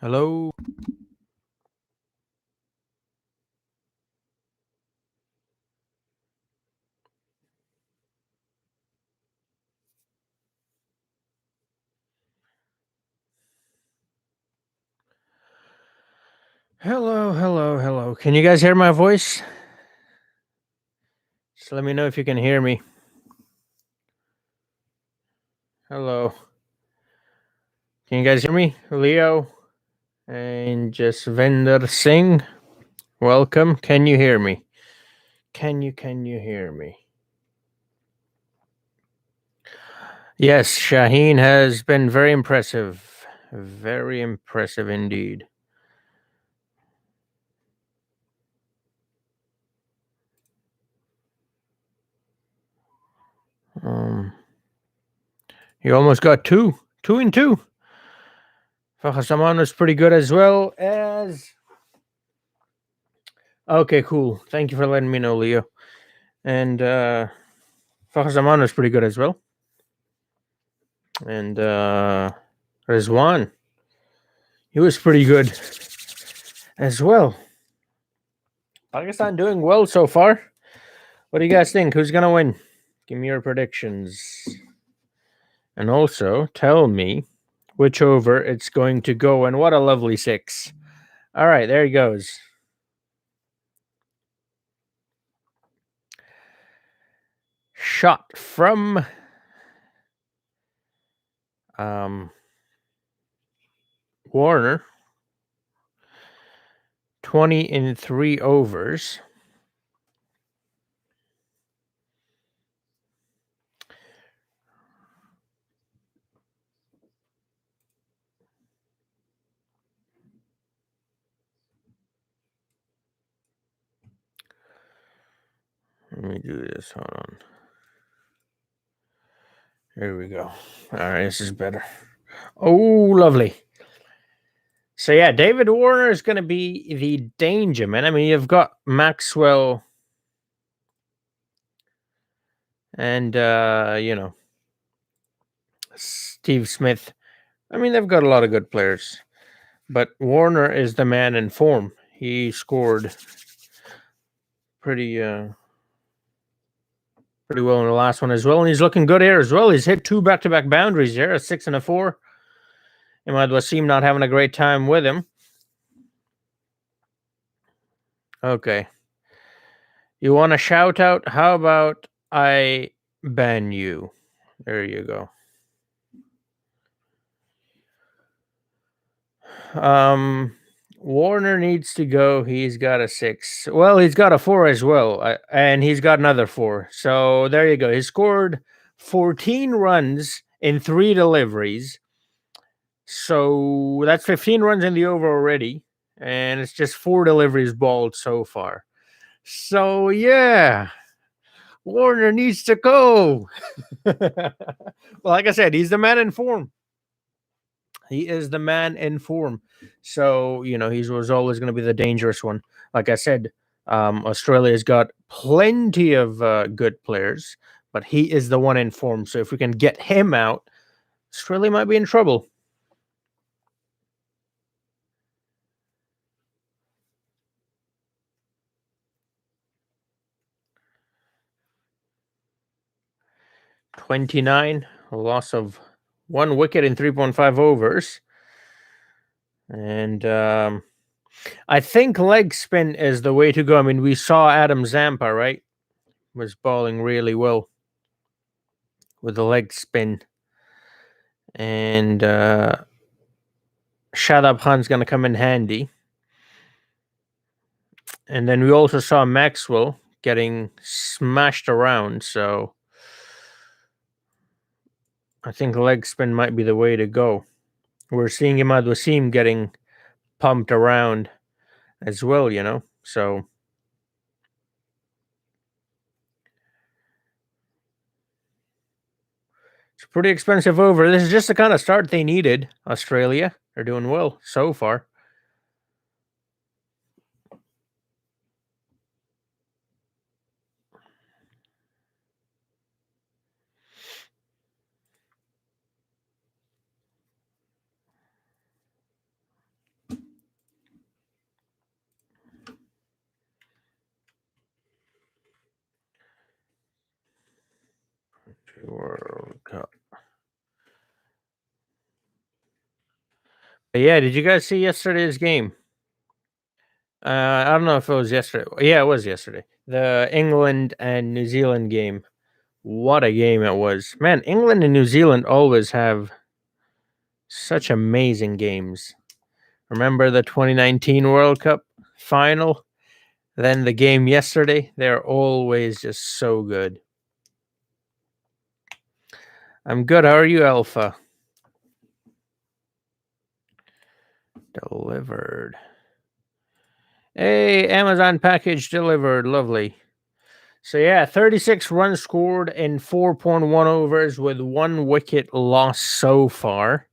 Hello. Hello, hello, hello. Can you guys hear my voice? Just let me know if you can hear me. Hello. Can you guys hear me? Leo and just Vendor Singh. Welcome. Can you hear me? Can you hear me? Yes, Shaheen has been very impressive. Very impressive indeed. Um he almost got two. 2 and 2. Fahasaman was pretty good as well as. Okay, cool. Thank you for letting me know, Leo. And Fahasaman was pretty good as well. And Rizwan, he was pretty good as well. Pakistan doing well so far. What do you guys think? Who's gonna win? Give me your predictions, and also tell me which over it's going to go. And what a lovely six! All right, there he goes. Shot from Warner. 20 in 3 overs. Let me do this. Hold on. Here we go. All right, this is better. Oh, lovely. So yeah, David Warner is going to be the danger man. I mean, you've got Maxwell and Steve Smith. I mean, they've got a lot of good players, but Warner is the man in form. He scored pretty pretty well in the last one as well, and he's looking good here as well. He's hit 2 back-to-back boundaries here, a 6 and a 4. Imad Wasim not having a great time with him. Okay. You want a shout out? How about I ban you? There you go. Warner needs to go. He's got a 6. Well, he's got a 4 as well, and he's got another 4. So there you go. He scored 14 runs in 3 deliveries. So that's 15 runs in the over already, and it's just 4 deliveries balled so far. So yeah, Warner needs to go. Well, like I said, he's the man in form. He is the man in form. So, he was always going to be the dangerous one. Like I said, Australia's got plenty of good players, but he is the one in form. So if we can get him out, Australia might be in trouble. $29, a loss of 1 wicket in 3.5 overs. And I think leg spin is the way to go. I mean, we saw Adam Zampa, right? Was bowling really well with the leg spin. And Shadab Khan's going to come in handy. And then we also saw Maxwell getting smashed around. So I think leg spin might be the way to go. We're seeing Imad Wasim getting pumped around as well, So it's pretty expensive over. This is just the kind of start they needed. Australia, they're doing well so far. World Cup. But yeah, did you guys see yesterday's game? I don't know if it was yesterday. Yeah, it was yesterday. The England and New Zealand game. What a game it was. Man, England and New Zealand always have such amazing games. Remember the 2019 World Cup final? Then the game yesterday? They're always just so good. I'm good. How are you, Alpha? Delivered. Hey, Amazon package delivered. Lovely. So yeah, 36 runs scored in 4.1 overs with 1 wicket lost so far.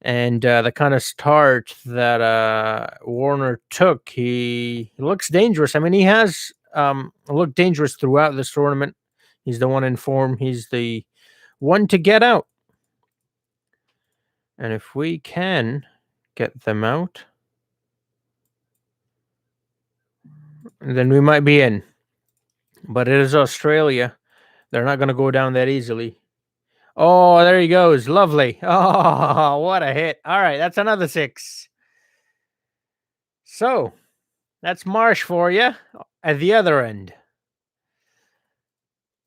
And the kind of start that Warner took, he looks dangerous. I mean, he has looked dangerous throughout this tournament. He's the one in form. He's the one to get out. And if we can get them out, then we might be in. But it is Australia. They're not going to go down that easily. Oh, there he goes. Lovely. Oh, what a hit. All right, that's another 6. So, that's Marsh for you at the other end.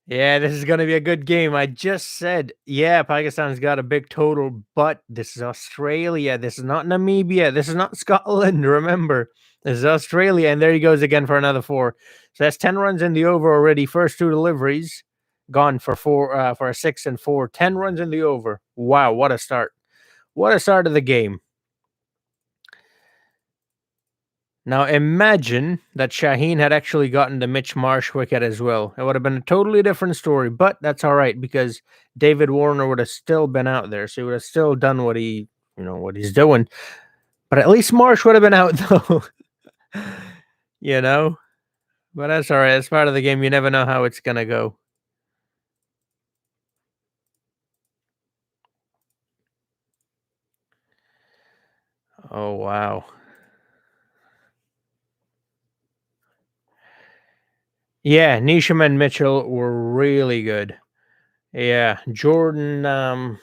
Yeah, this is going to be a good game. I just said, yeah, Pakistan's got a big total, but this is Australia. This is not Namibia. This is not Scotland. Remember, this is Australia. And there he goes again for another 4. So that's 10 runs in the over already. First 2 deliveries gone for 4, for a 6 and 4. 10 runs in the over. Wow, what a start. What a start of the game. Now imagine that Shaheen had actually gotten the Mitch Marsh wicket as well. It would have been a totally different story, but that's all right because David Warner would have still been out there. So he would have still done what what he's doing. But at least Marsh would have been out though. But that's all right. That's part of the game. You never know how it's going to go. Oh, wow. Yeah, Neesham and Mitchell were really good. Yeah, Jordan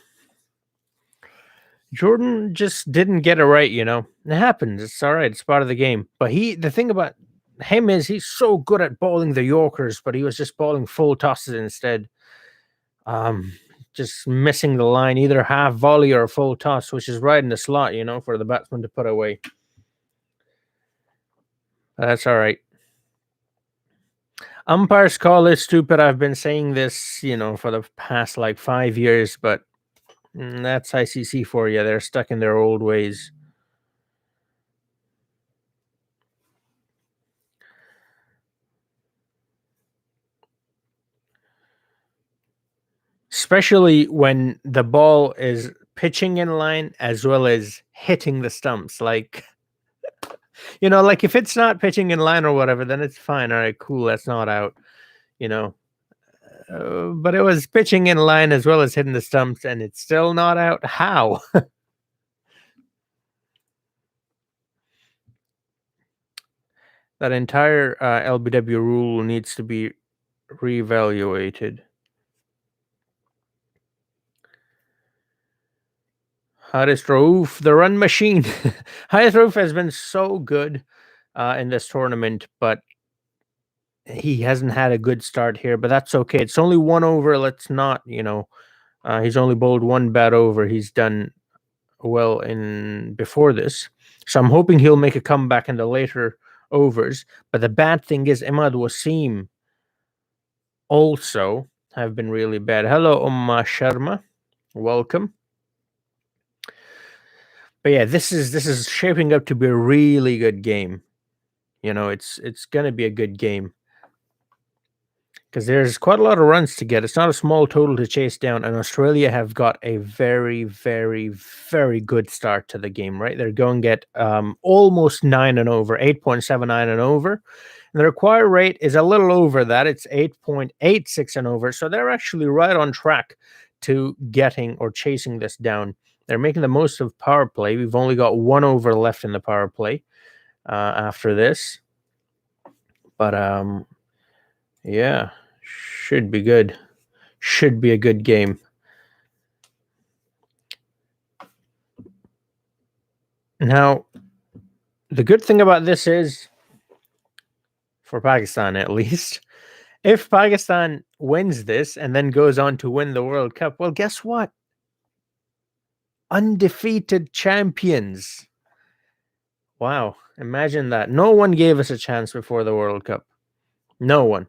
just didn't get it right, It happens. It's all right. It's part of the game. But the thing about him is he's so good at bowling the Yorkers, but he was just bowling full tosses instead. Just missing the line, either half volley or a full toss, which is right in the slot, for the batsman to put away. That's all right. Umpires call it stupid. I've been saying this, for the past 5 years, but that's ICC for you. They're stuck in their old ways. Especially when the ball is pitching in line as well as hitting the stumps. If it's not pitching in line or whatever, then it's fine. All right, cool. That's not out, but it was pitching in line as well as hitting the stumps, and it's still not out. How? That entire LBW rule needs to be reevaluated. Haris Rauf, the run machine. Haris Rauf has been so good in this tournament, but he hasn't had a good start here. But that's okay. It's only 1 over. Let's not, he's only bowled 1 bad over. He's done well before this. So I'm hoping he'll make a comeback in the later overs. But the bad thing is Imad Wasim also have been really bad. Hello, Sharma. Welcome. But yeah, this is shaping up to be a really good game. It's going to be a good game because there's quite a lot of runs to get. It's not a small total to chase down, and Australia have got a very, very, very good start to the game. Right, they're going to get almost 9 and over, 8.79 and over. And the required rate is a little over that. It's 8.86 and over. So they're actually right on track to getting or chasing this down. They're making the most of power play. We've only got 1 over left in the power play after this. But yeah, should be good. should be a good game. Now, the good thing about this is, for Pakistan at least, if Pakistan wins this and then goes on to win the World Cup, well, guess what? Undefeated champions. Wow, imagine that. No one gave us a chance before the World Cup. No one.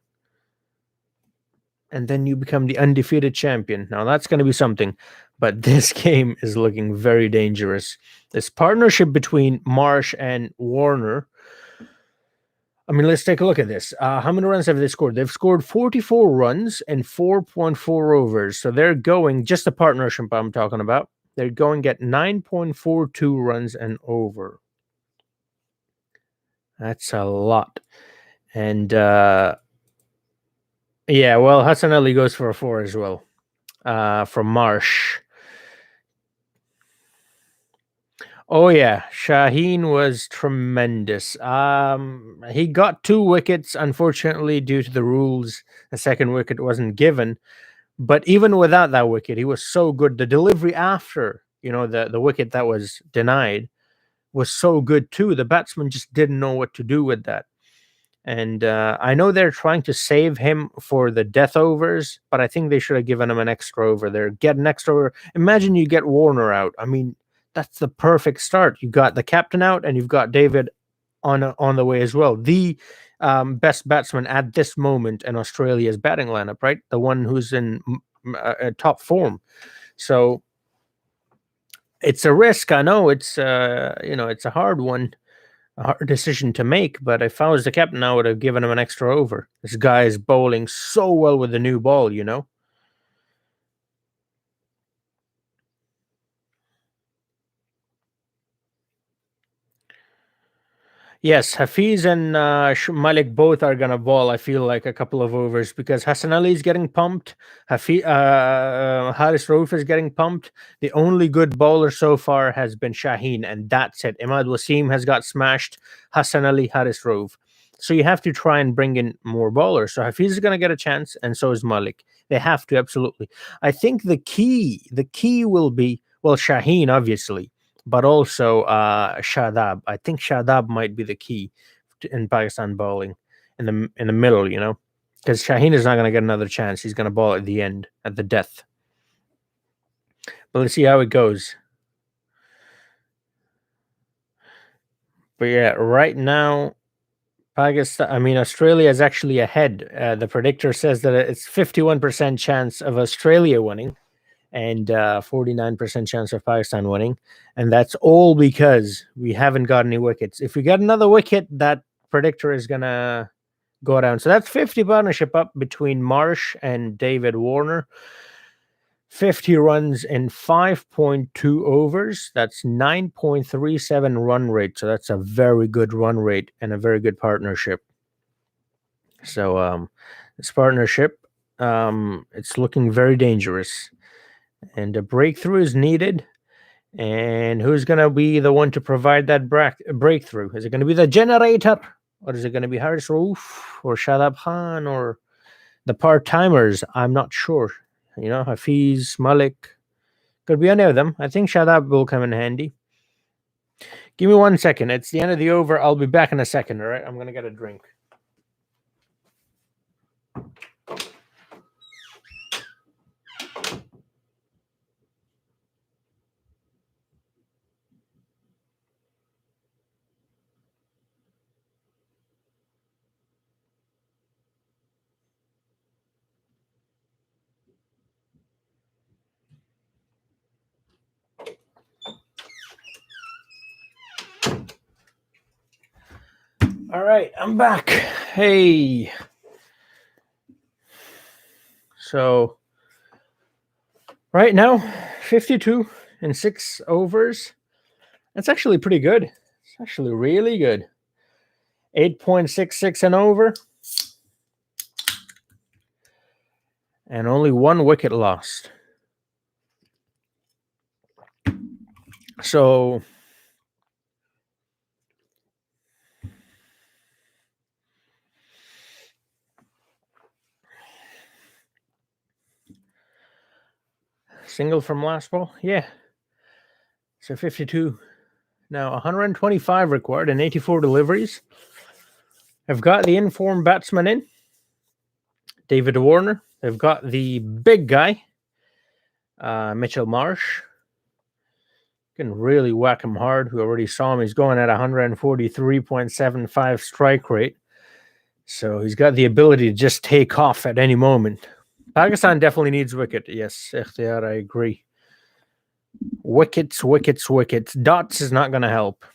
And then you become the undefeated champion. Now that's going to be something. But this game is looking very dangerous. This partnership between Marsh and Warner. I mean, let's take a look at this. How many runs have they scored? They've scored 44 runs and 4.4 overs. So they're going, just the partnership I'm talking about, they're going at 9.42 runs and over. That's a lot. And yeah, well, Hassan Ali goes for a 4 as well. From Marsh. Oh yeah, Shaheen was tremendous. He got 2 wickets, unfortunately, due to the rules. The second wicket wasn't given, but even without that wicket, he was so good. The delivery after, the wicket that was denied was so good too. The batsman just didn't know what to do with that. And I know they're trying to save him for the death overs, but I think they should have given him an extra over there. Get an extra over. Imagine you get Warner out. I mean, that's the perfect start. You got the captain out, and you've got David on the way as well. The best batsman at this moment in Australia's batting lineup, right? The one who's in top form. So it's a risk. I know it's it's a hard one. A hard decision to make, but if I was the captain, I would have given him an extra over. This guy is bowling so well with the new ball. Yes, Hafiz and Malik both are gonna ball. I feel like a couple of overs because Hassan Ali is getting pumped. Haris Rauf is getting pumped. The only good bowler so far has been Shaheen, and that's it. Imad Wasim has got smashed. Hassan Ali, Haris Rauf. So you have to try and bring in more bowlers. So Hafiz is gonna get a chance, and so is Malik. They have to absolutely. I think the key will be, well, Shaheen obviously, but also Shadab. I think Shadab might be the key in Pakistan bowling in the middle, because Shaheen is not going to get another chance. He's going to bowl at the end, at the death. But let's see how it goes. But yeah, right now, Australia is actually ahead. The predictor says that it's 51% chance of Australia winning and 49% chance of Pakistan winning. And that's all because we haven't got any wickets. If we get another wicket, that predictor is going to go down. So that's 50 partnership up between Marsh and David Warner. 50 runs in 5.2 overs. That's 9.37 run rate. So that's a very good run rate and a very good partnership. So this partnership, it's looking very dangerous. And a breakthrough is needed. And who's going to be the one to provide that breakthrough? Is it going to be the generator? Or is it going to be Haris Rauf or Shadab Khan or the part-timers? I'm not sure. Hafiz, Malik. Could be any of them. I think Shadab will come in handy. Give me 1 second. It's the end of the over. I'll be back in a second, all right? I'm going to get a drink. All right, I'm back. Hey. So, right now, 52 in 6 overs. That's actually pretty good. It's actually really good. 8.66 and over. And only 1 wicket lost. So, Single from last ball? Yeah. So 52. Now 125 required and 84 deliveries. I've got the informed batsman in, David Warner. They've got the big guy, Mitchell Marsh. Can really whack him hard. We already saw him. He's going at 143.75 strike rate. So he's got the ability to just take off at any moment. Pakistan definitely needs wicket. Yes, Ikhtiyar, I agree. Wickets, wickets, wickets. Dots is not going to help.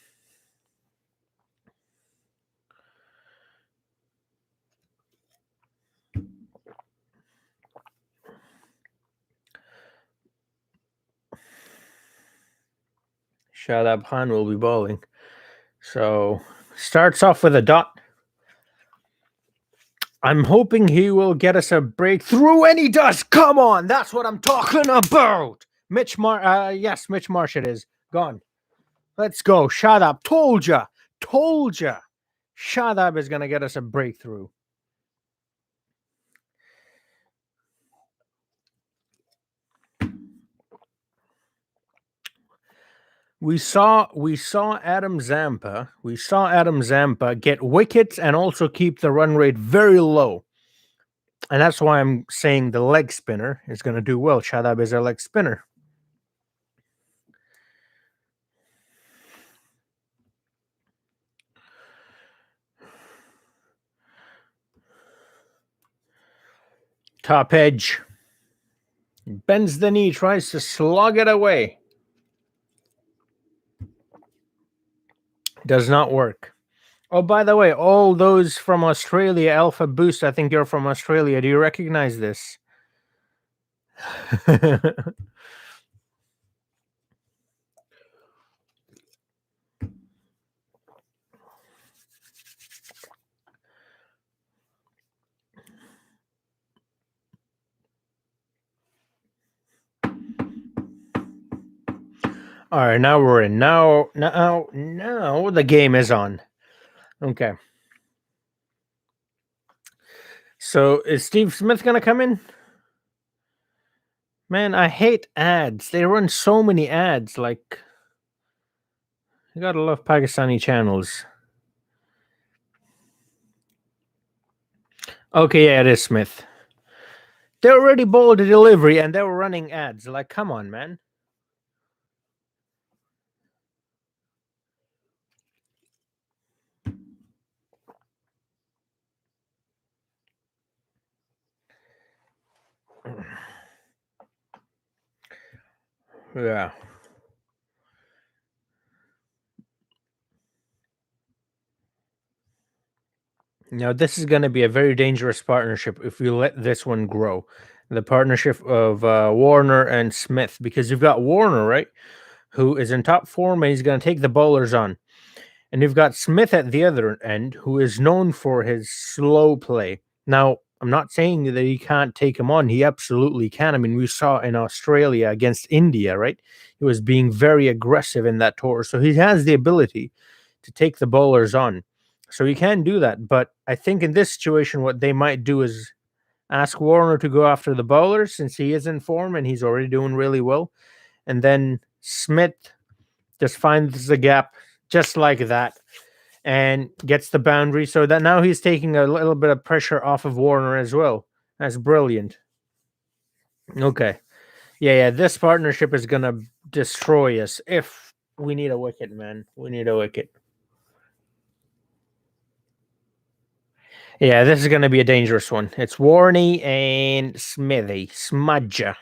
Shadab Khan will be bowling. So starts off with a dot. I'm hoping he will get us a breakthrough, and he does. Come on, that's what I'm talking about. Mitch Marsh it is. Gone. Let's go. Shadab. Told ya. Shadab is going to get us a breakthrough. We saw Adam Zampa. We saw Adam Zampa get wickets and also keep the run rate very low. And that's why I'm saying the leg spinner is going to do well. Shadab is a leg spinner. Top edge. Bends the knee, tries to slog it away. Does not work. Oh, by the way, all those from Australia, Alpha Boost, I think you're from Australia. Do you recognize this? All right, now we're in. Now the game is on. Okay. So is Steve Smith going to come in? Man, I hate ads. They run so many ads. Like, you gotta love Pakistani channels. Okay, yeah, it is Smith. They already bowled a delivery and they were running ads. Like, come on, man. Yeah. Now, this is going to be a very dangerous partnership if we let this one grow. The partnership of Warner and Smith, because you've got Warner, right, who is in top form and he's going to take the bowlers on. And you've got Smith at the other end, who is known for his slow play. Now, I'm not saying that he can't take him on. He absolutely can. I mean, we saw in Australia against India, right? He was being very aggressive in that tour. So he has the ability to take the bowlers on. So he can do that. But I think in this situation, what they might do is ask Warner to go after the bowlers since he is in form and he's already doing really well. And then Smith just finds the gap just like that and gets the boundary. So that now he's taking a little bit of pressure off of Warner as well. That's brilliant. Okay. Yeah, this partnership is going to destroy us if we need a wicket, man. We need a wicket. Yeah, this is going to be a dangerous one. It's Warney and Smithy. Smudger.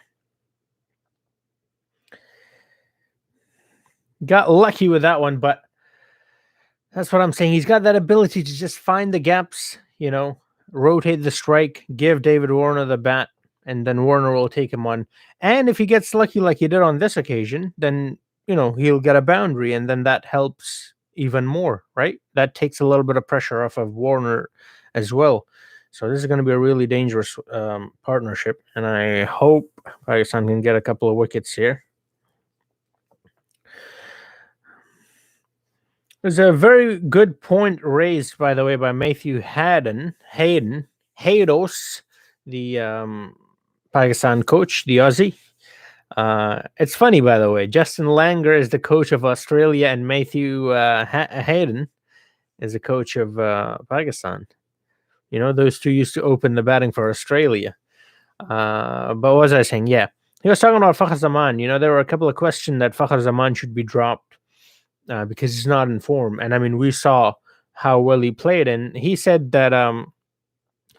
Got lucky with that one, but that's what I'm saying. He's got that ability to just find the gaps, rotate the strike, give David Warner the bat, and then Warner will take him on. And if he gets lucky like he did on this occasion, then, he'll get a boundary, and then that helps even more, right? That takes a little bit of pressure off of Warner as well. So this is going to be a really dangerous partnership, and I hope Pakistan can get a couple of wickets here. There's a very good point raised, by the way, by Matthew Haydos, the Pakistan coach, the Aussie. It's funny, by the way. Justin Langer is the coach of Australia, and Matthew Hayden is the coach of Pakistan. You know, those two used to open the batting for Australia. But what was I saying? Yeah, he was talking about Fakhar Zaman. You know, there were a couple of questions that Fakhar Zaman should be dropped because he's not in form. And I mean, we saw how well he played, and he said that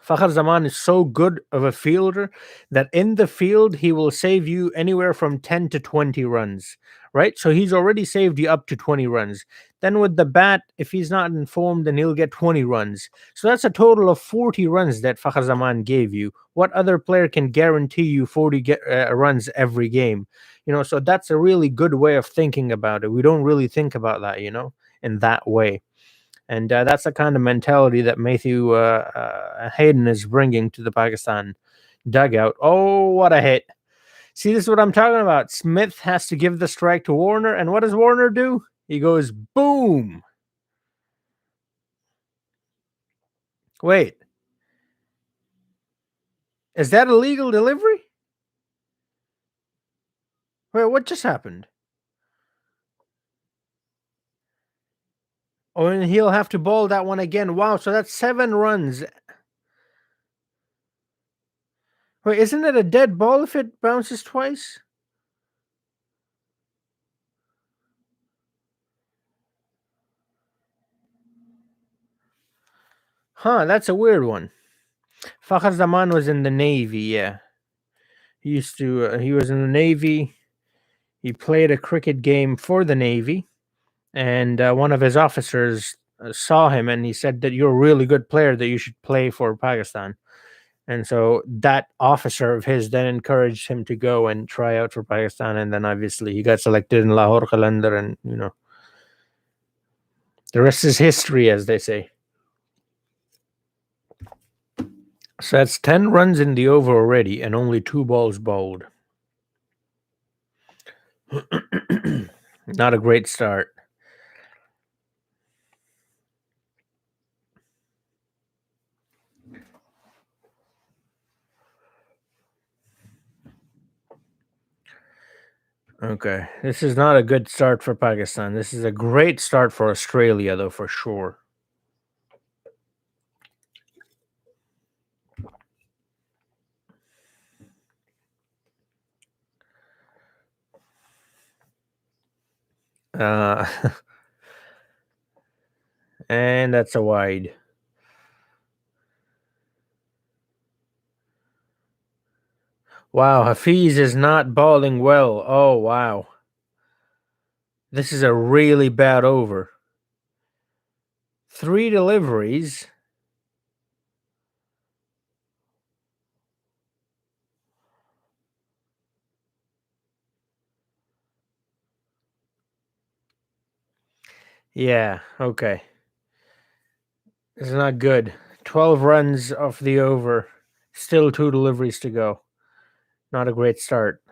Fakhar Zaman is so good of a fielder that in the field he will save you anywhere from 10 to 20 runs, right? So he's already saved you up to 20 runs. Then with the bat, if he's not informed, then he'll get 20 runs. So that's a total of 40 runs that Fakhar Zaman gave you. What other player can guarantee you 40 runs every game? You know, so that's a really good way of thinking about it. We don't really think about that, you know, in that way. And that's the kind of mentality that Matthew Hayden is bringing to the Pakistan dugout. Oh, what a hit. See, this is what I'm talking about. Smith has to give the strike to Warner. And what does Warner do? He goes, boom. Wait, is that a legal delivery? Wait, what just happened? Oh, and he'll have to ball that one again. Wow, so that's 7 runs. Wait, isn't it a dead ball if it bounces twice? Huh, that's a weird one. Fakhar Zaman was in the Navy, yeah. He used to, he was in the Navy. He played a cricket game for the Navy, and one of his officers saw him and he said that you're a really good player, that you should play for Pakistan. And so that officer of his then encouraged him to go and try out for Pakistan. And then obviously he got selected in Lahore Qalandar, and you know, the rest is history, as they say. So that's 10 runs in the over already and only 2 balls bowled. Not a great start. Okay, this is not a good start for Pakistan. This is a great start for Australia, though, for sure. Uh, and that's a wide. Wow, Hafiz is not bowling well. Oh, wow. This is a really bad over. 3 deliveries. Yeah, okay. This is not good. 12 runs off the over. Still 2 deliveries to go. Not a great start.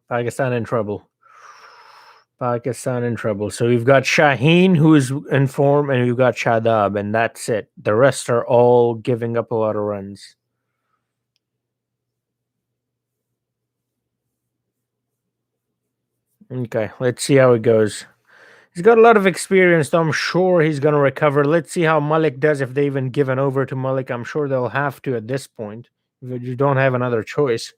Pakistan in trouble. Pakistan in trouble. So we've got Shaheen, who's in form, and we've got Shadab, and that's it. The rest are all giving up a lot of runs. Okay, let's see how it goes. He's got a lot of experience, so I'm sure he's going to recover. Let's see how Malik does, if they even give an over to Malik. I'm sure they'll have to at this point. You don't have another choice.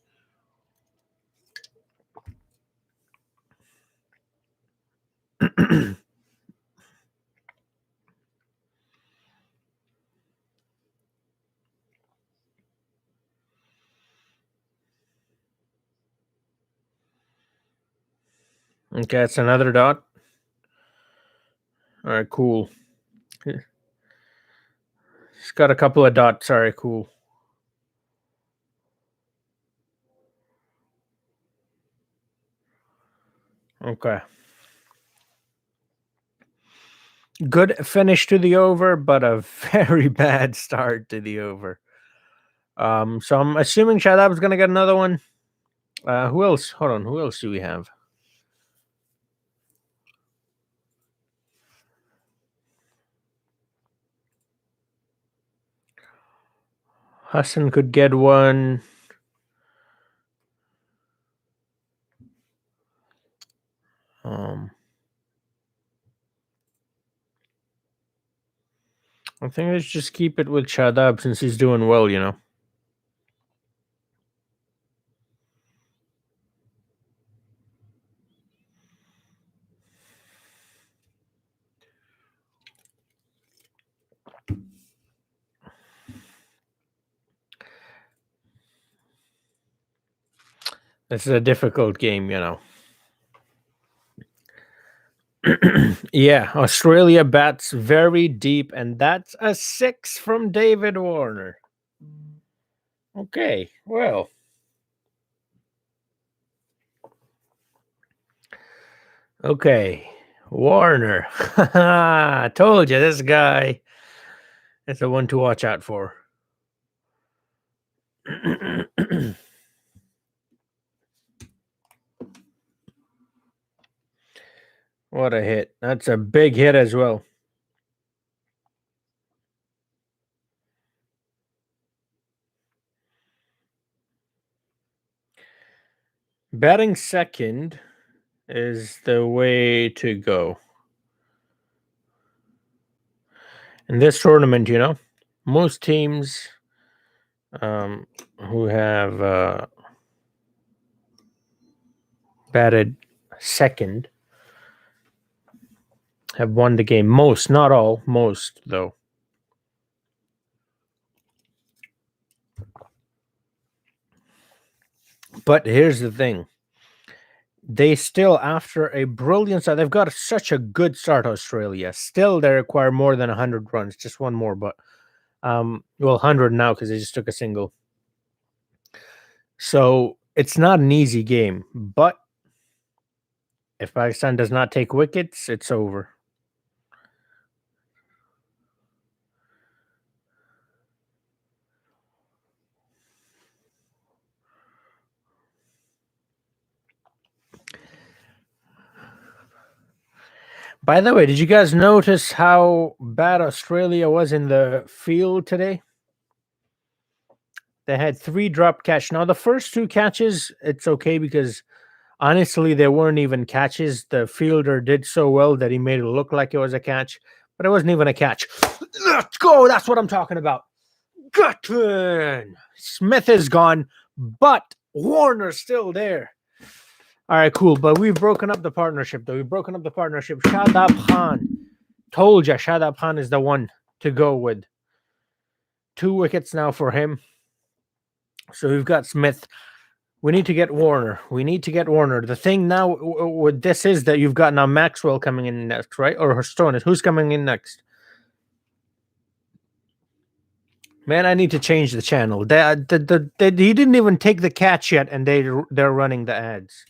Okay, that's another dot. All right, cool. He's got a couple of dots. All right, cool. Okay. Good finish to the over, but a very bad start to the over. So I'm assuming Shadab's gonna get another one. Who else? Hold on. Who else do we have? Hassan could get one. I think let's just keep it with Shadab since he's doing well, you know. This is a difficult game, you know. Yeah, Australia bats very deep, and that's a 6 from David Warner. Okay, well. Okay, Warner. I told you this guy is the one to watch out for. What a hit. That's a big hit as well. Batting second is the way to go. In this tournament, you know, most teams who have batted second have won the game. Most, not all, most though. But here's the thing. They still, after a brilliant start, they've got such a good start, Australia. Still, they require more than 100 runs, just one more, but well, 100 now because they just took a single. So it's not an easy game, but if Pakistan does not take wickets, it's over. By the way, did you guys notice how bad Australia was in the field today? They had 3 dropped catch. Now, the first 2 catches, it's okay because honestly, they weren't even catches. The fielder did so well that he made it look like it was a catch, but it wasn't even a catch. Let's go. That's what I'm talking about. Gutman. Smith is gone, but Warner's still there. All right, cool. But we've broken up the partnership, though. We've broken up the partnership. Shadab Khan. Told ya, Shadab Khan is the one to go with. 2 wickets now for him. So we've got Smith. We need to get Warner. The thing now with this is that you've got now Maxwell coming in next, right? Or Stonis. Who's coming in next? Man, I need to change the channel. He didn't even take the catch yet, and they're running the ads.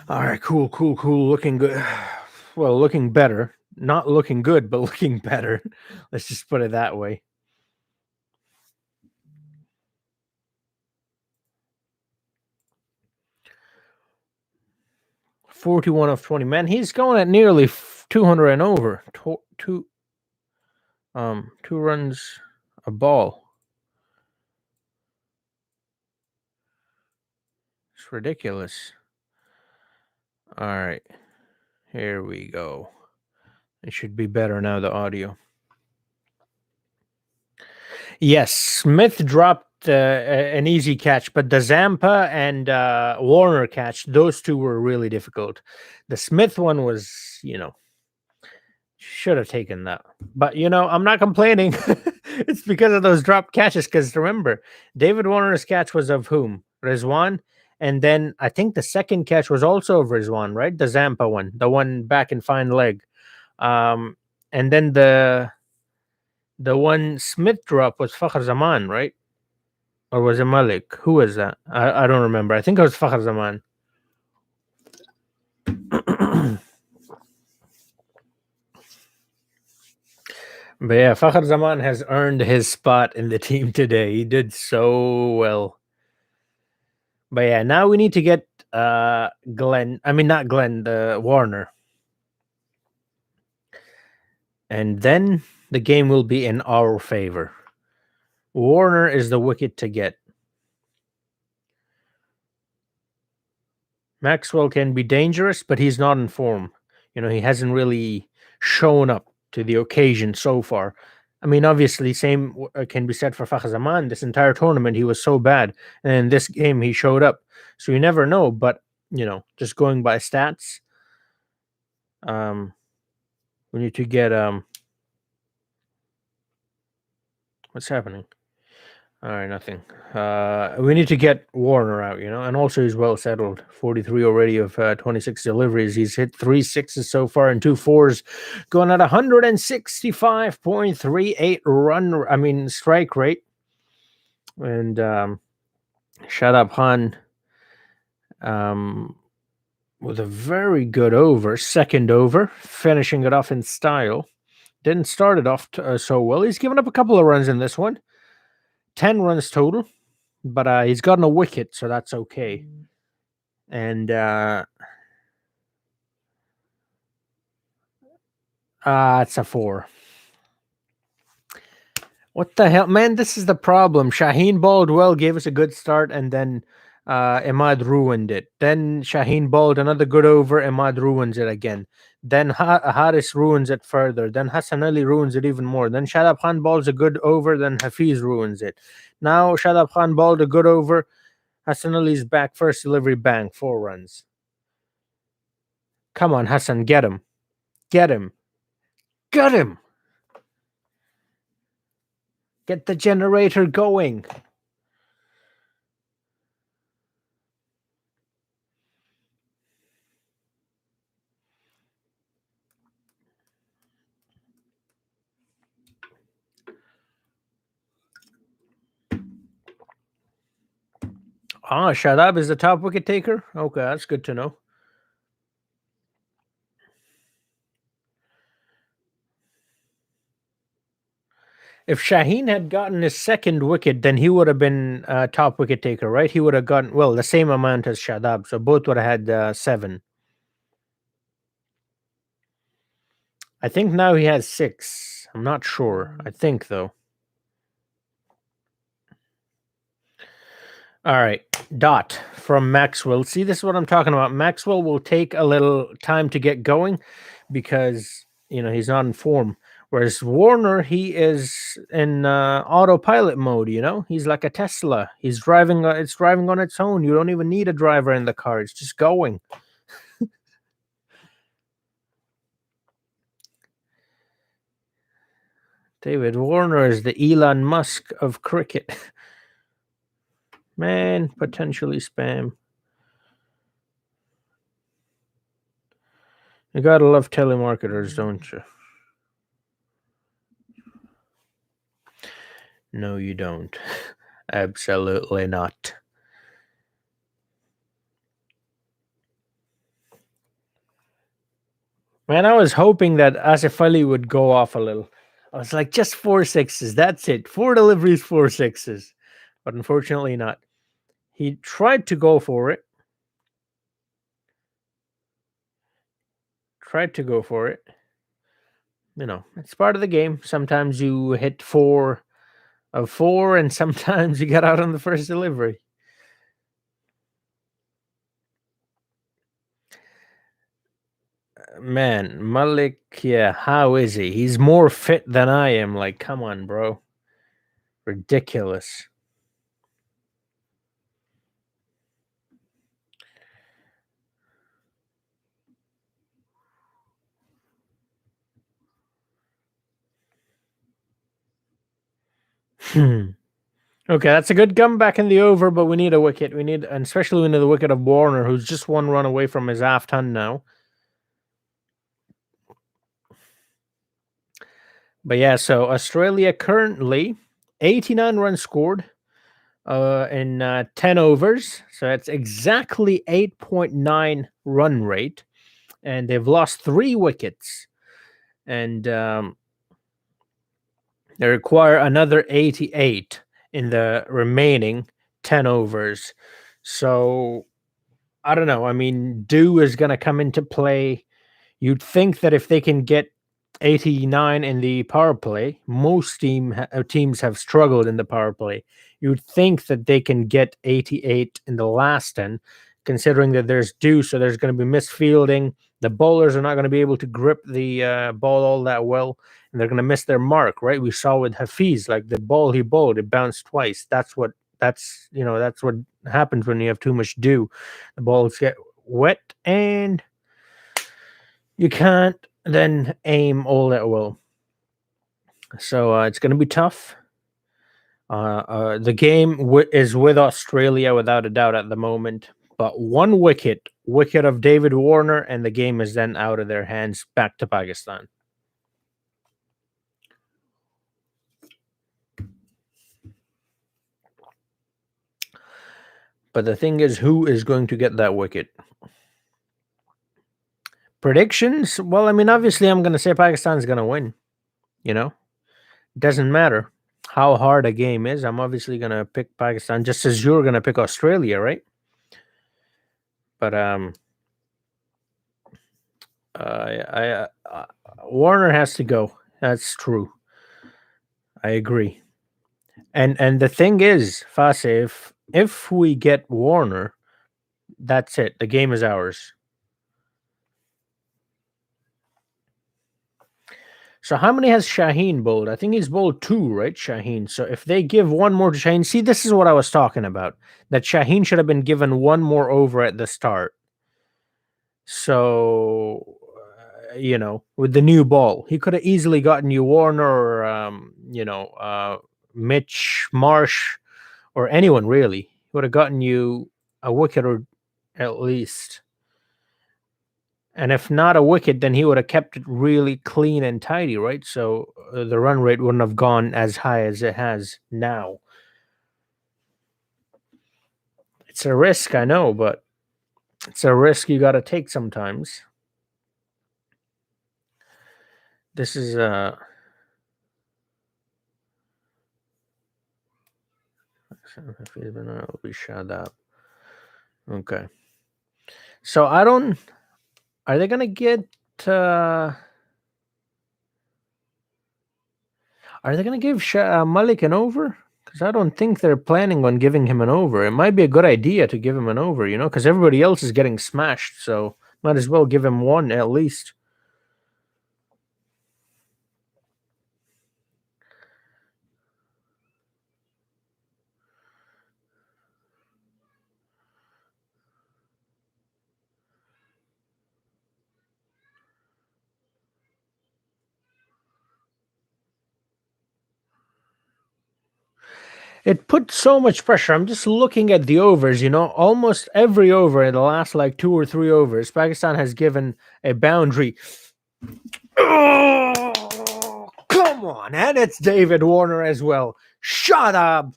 All right, cool. Looking good. Well, looking better. Not looking good, but looking better. Let's just put it that way. $41 of 20. Man, he's going at nearly 200 and over. Two runs a ball. It's ridiculous. All right. Here we go. It should be better now, the audio. Yes, Smith dropped an easy catch, but the Zampa and Warner catch, those 2 were really difficult. The Smith one was, should have taken that. But, I'm not complaining. It's because of those dropped catches. Because remember, David Warner's catch was of whom? Rizwan. And then I think the second catch was also of Rizwan, right? The Zampa one, the one back in fine leg. And then the one Smith drop was Fakhr Zaman, right? Or was it Malik? Who was that? I don't remember. I think it was Fakhr Zaman. But yeah, Fakhr Zaman has earned his spot in the team today. He did so well. But yeah, now we need to get Glenn. I mean, not Glenn, the Warner. And then the game will be in our favor. Warner is the wicket to get. Maxwell can be dangerous, but he's not in form. He hasn't really shown up to the occasion so far. I mean, obviously, same can be said for Fakhzaman. This entire tournament, he was so bad, and this game he showed up. So you never know. But just going by stats, um, we need to get what's happening? All right, nothing. We need to get Warner out, and also he's well settled. 43 already of 26 deliveries. He's hit 3 sixes so far and 2 fours, going at 165.38 strike rate. And Shadab Khan with a very good over, second over, finishing it off in style. Didn't start it off so well. He's given up a couple of runs in this one. 10 runs total, but he's gotten a wicket, so that's okay. And it's a 4. What the hell, man? This is the problem. Shaheen bowled well, gave us a good start, and then Imad ruined it. Then Shaheen bowled another good over. Imad ruins it again. Then Haris ruins it further. Then Hassan Ali ruins it even more. Then Shadab Khan bowls a good over. Then Hafiz ruins it. Now Shadab Khan bowled a good over. Hassan Ali's back. First delivery, bang, 4 runs. Come on, Hassan, get him. Get him. Get him. Get the generator going. Shadab is the top wicket taker? Okay, that's good to know. If Shaheen had gotten his second wicket, then he would have been top wicket taker, right? He would have gotten, the same amount as Shadab. So both would have had 7. I think now he has 6. I'm not sure. I think, though. All right. Dot from Maxwell. See, this is what I'm talking about. Maxwell will take a little time to get going because, he's not in form. Whereas Warner, he is in autopilot mode. He's like a Tesla. He's driving. It's driving on its own. You don't even need a driver in the car. It's just going. David Warner is the Elon Musk of cricket. Man, potentially spam. You gotta love telemarketers, don't you? No, you don't. Absolutely not. Man, I was hoping that Asif Ali would go off a little. I was like, just 4 sixes. That's it. 4 deliveries, 4 sixes. But unfortunately not. He tried to go for it. It's part of the game. Sometimes you hit 4 of 4, and sometimes you get out on the first delivery. Man, Malik, yeah, how is he? He's more fit than I am. Like, come on, bro. Ridiculous. Okay, that's a good comeback in the over, but we need a wicket. And especially we need the wicket of Warner, who's just 1 run away from his half ton now. But yeah, so Australia currently 89 runs scored in 10 overs. So that's exactly 8.9 run rate. And they've lost 3 wickets. And they require another 88 in the remaining 10 overs. So I don't know. I mean, Dew is going to come into play. You'd think that if they can get 89 in the power play, most teams have struggled in the power play. You'd think that they can get 88 in the last 10 considering that there's dew, so there's going to be misfielding. The bowlers are not going to be able to grip the ball all that well, and they're going to miss their mark. Right? We saw with Hafiz, like the ball he bowled, it bounced twice. That's what happens when you have too much dew. The balls get wet, and you can't then aim all that well. So it's going to be tough. The game is with Australia without a doubt at the moment, but one wicket of David Warner, and the game is then out of their hands, back to Pakistan. But the thing is, who is going to get that wicket? Predictions? Well, I mean, obviously, I'm going to say Pakistan's going to win. Doesn't matter how hard a game is. I'm obviously going to pick Pakistan, just as you're going to pick Australia, right? But Warner has to go. That's true. I agree. And the thing is, Fase, if we get Warner, that's it. The game is ours. So how many has Shaheen bowled? I think he's bowled 2, right, Shaheen? So if they give one more to Shaheen, see, this is what I was talking about. That Shaheen should have been given one more over at the start. So, with the new ball, he could have easily gotten you Warner or, Mitch Marsh or anyone really. He would have gotten you a wicket or at least. And if not a wicket, then he would have kept it really clean and tidy, right? So the run rate wouldn't have gone as high as it has now. It's a risk, I know, but it's a risk you got to take sometimes. This is will be shut up. Okay. So I don't. Are they gonna get? Are they gonna give Malik an over? Because I don't think they're planning on giving him an over. It might be a good idea to give him an over, because everybody else is getting smashed. So might as well give him one at least. It put so much pressure. I'm just looking at the overs, almost every over in the last like 2 or 3 overs, Pakistan has given a boundary. Oh, come on. And it's David Warner as well. Shut up.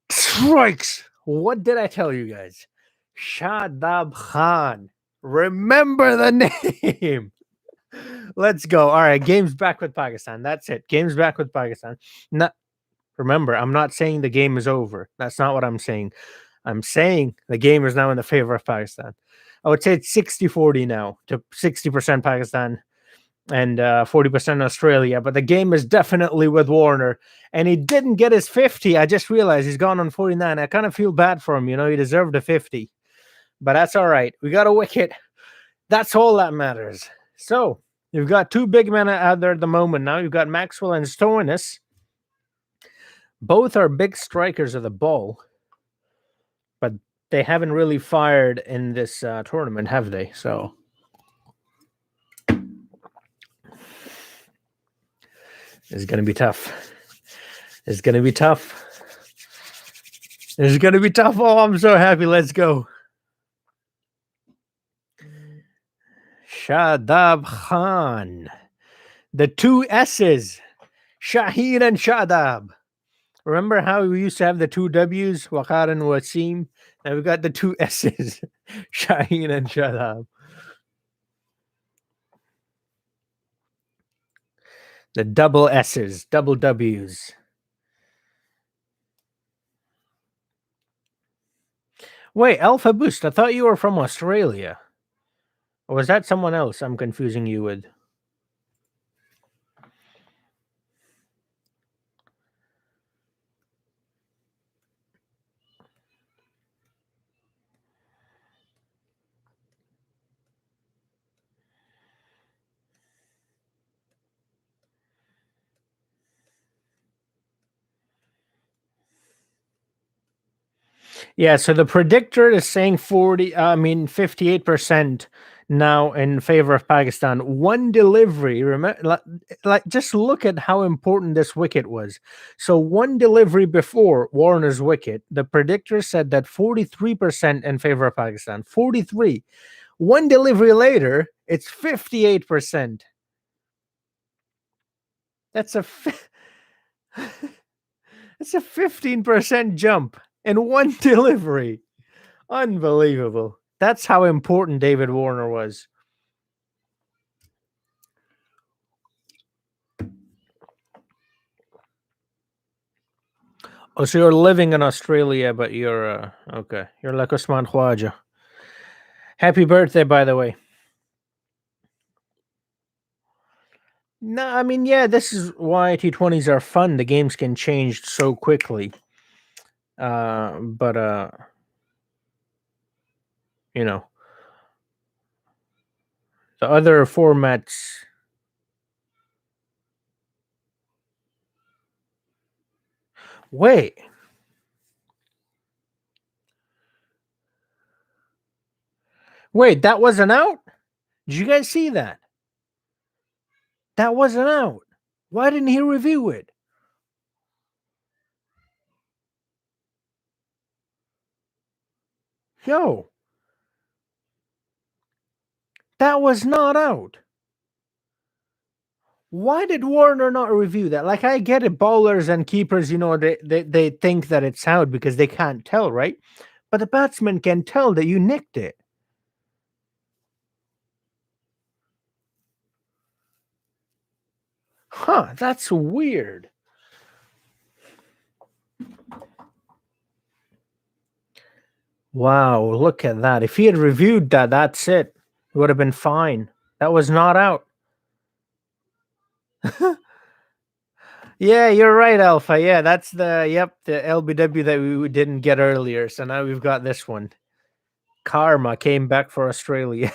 Strikes. What did I tell you guys? Shadab Khan. Remember the name. Let's go. All right. Game's back with Pakistan. That's it. Game's back with Pakistan. Remember, I'm not saying the game is over. That's not what I'm saying. I'm saying the game is now in the favor of Pakistan. I would say it's 60-40 now, to 60% Pakistan and 40% Australia. But the game is definitely with Warner. And he didn't get his 50. I just realized he's gone on 49. I kind of feel bad for him. He deserved a 50. But that's all right. We got a wicket. That's all that matters. So you've got 2 big men out there at the moment now. You've got Maxwell and Stoinis. Both are big strikers of the ball, but they haven't really fired in this tournament, have they? So it's going to be tough. It's going to be tough. It's going to be tough. Oh, I'm so happy. Let's go. Shadab Khan. The 2 S's. Shaheen and Shadab. Remember how we used to have the 2 W's, Waqar and Wasim? Now we've got the 2 S's, Shaheen and Shadab. The double S's, double W's. Wait, Alpha Boost, I thought you were from Australia. Or was that someone else I'm confusing you with? Yeah, so the predictor is saying 58% now in favor of Pakistan. One delivery, remember, like just look at how important this wicket was. So one delivery before Warner's wicket, the predictor said that 43% in favor of Pakistan. 43. One delivery later, it's 58%. That's a that's a 15% jump in one delivery. Unbelievable. That's how important David Warner was. Oh, so you're living in Australia, but you're okay. You're like Osman Khwaja. Happy birthday, by the way. No, I mean, yeah, this is why T20s are fun. The games can change so quickly. But you know, the other formats. Wait, wait, that wasn't out. Did you guys see that? That wasn't out. Why didn't he review it? Yo, that was not out. Why did Warner not review that? Like, I get it, bowlers and keepers, they think that it's out because they can't tell, right? But the batsman can tell that you nicked it. Huh, that's weird. Wow, look at that. If he had reviewed that, that's it. It would have been fine. That was not out. Yeah, you're right, Alpha. Yeah, that's the LBW that we didn't get earlier. So now we've got this one. Karma came back for Australia.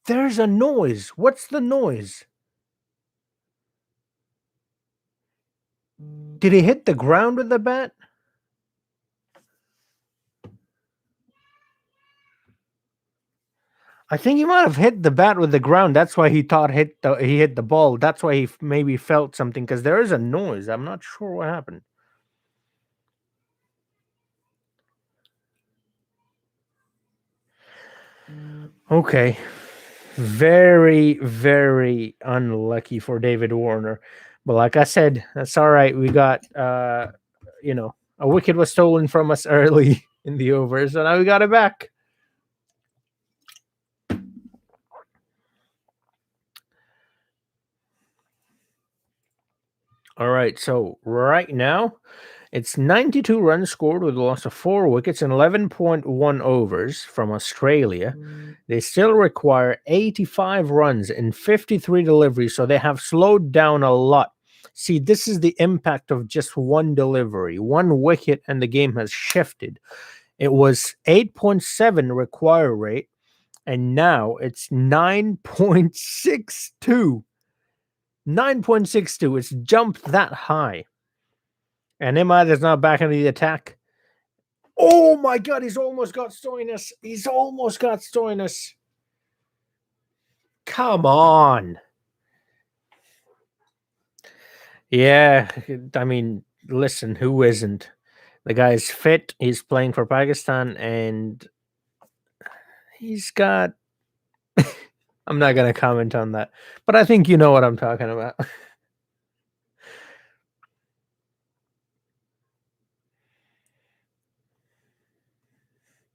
There's a noise. What's the noise? Did he hit the ground with the bat? I think he might have hit the bat with the ground. That's why he thought he hit the ball. That's why he maybe felt something because there is a noise. I'm not sure what happened. Okay. Very, very unlucky for David Warner. But like I said, that's all right. We got a wicket was stolen from us early in the over, so now we got it back. All right, so right now it's 92 runs scored with a loss of 4 wickets and 11.1 overs from Australia. They still require 85 runs in 53 deliveries, so they have slowed down a lot. See, this is the impact of just one delivery, one wicket, and the game has shifted. It was 8.7 require rate, and now it's 9.62. 9.62. It's jumped that high. And Imad is now back in the attack. Oh my god, he's almost got Stoinis. He's almost got Stoinis. Come on. Yeah, I mean, listen, who isn't? The guy's fit. He's playing for Pakistan, and he's got. I'm not going to comment on that, but I think you know what I'm talking about.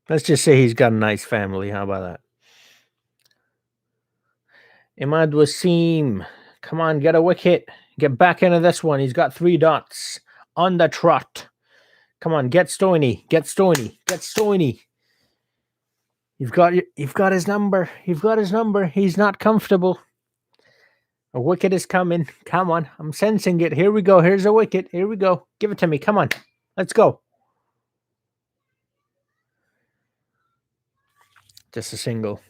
Let's just say he's got a nice family. How about that? Imad Wasim, come on, get a wicket. Get back into this one. He's got 3 dots on the trot. Come on, get Stoney. Get Stoney. Get Stoney. You've got his number. You've got his number. He's not comfortable. A wicket is coming. Come on. I'm sensing it. Here we go. Here's a wicket. Here we go. Give it to me. Come on. Let's go. Just a single.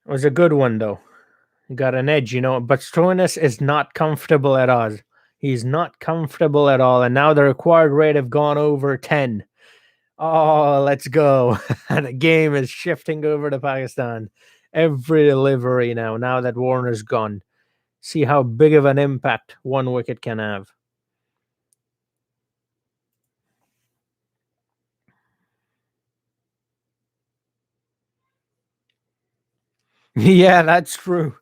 It was a good one though. got an edge, but Stoinis is not comfortable at all. He's not comfortable at all. And now the required rate have gone over 10. Oh, let's go. The game is shifting over to Pakistan. Every delivery now that Warner's gone. See how big of an impact one wicket can have. Yeah, that's true.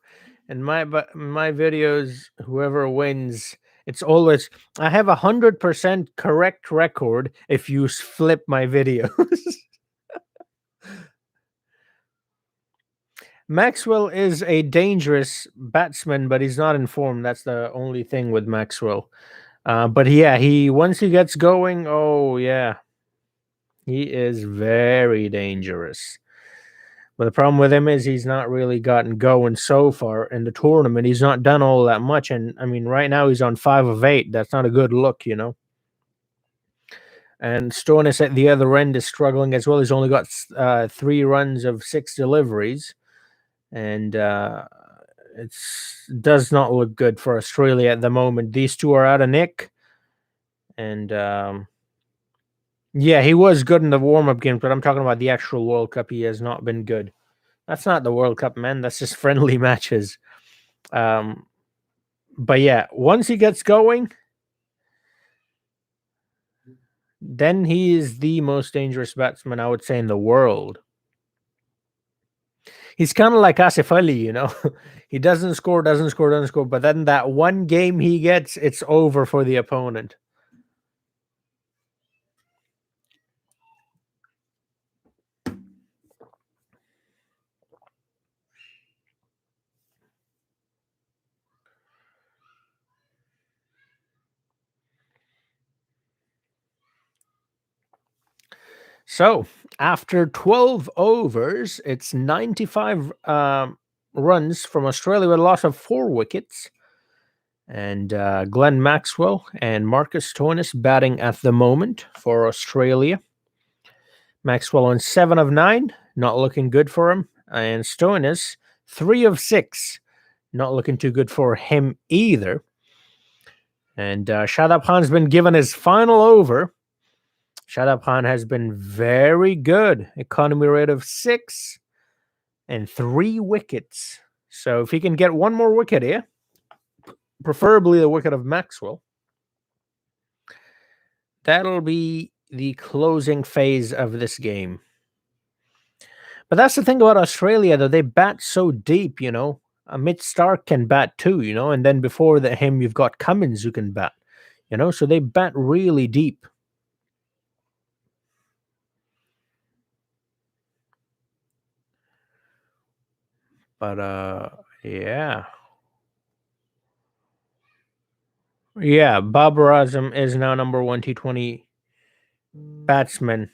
In my videos, whoever wins, it's always I have 100% correct record if you flip my videos. Maxwell is a dangerous batsman, but he's not in form. That's the only thing with Maxwell. But yeah, he once he gets going, oh yeah, he is very dangerous. But the problem with him is he's not really gotten going so far in the tournament. He's not done all that much, and I mean, right now he's on 5 of 8. That's not a good look. And Stoinis at the other end is struggling as well. He's only got 3 runs of 6 deliveries, and it does not look good for Australia at the moment. These two are out of nick, and yeah, he was good in the warm up games, but I'm talking about the actual World Cup. He has not been good. That's not the World Cup, man. That's just friendly matches. Um, but yeah, once he gets going, then he is the most dangerous batsman I would say in the world. He's kind of like Asif Ali. He doesn't score, doesn't score, doesn't score, but then that one game he gets, it's over for the opponent. So after 12 overs, it's 95 runs from Australia with a loss of 4 wickets. And Glenn Maxwell and Marcus Stoinis batting at the moment for Australia. Maxwell on 7 of 9, not looking good for him. And Stoinis, 3 of 6, not looking too good for him either. And Shadab Khan's been given his final over. Shadab Khan has been very good. Economy rate of 6 and 3 wickets. So if he can get one more wicket here, preferably the wicket of Maxwell, that'll be the closing phase of this game. But that's the thing about Australia, though. They bat so deep. Mitch Stark can bat too, and then before him, you've got Cummins who can bat. So they bat really deep. But yeah. Yeah, Babar Azam is now number 1 T20 batsman.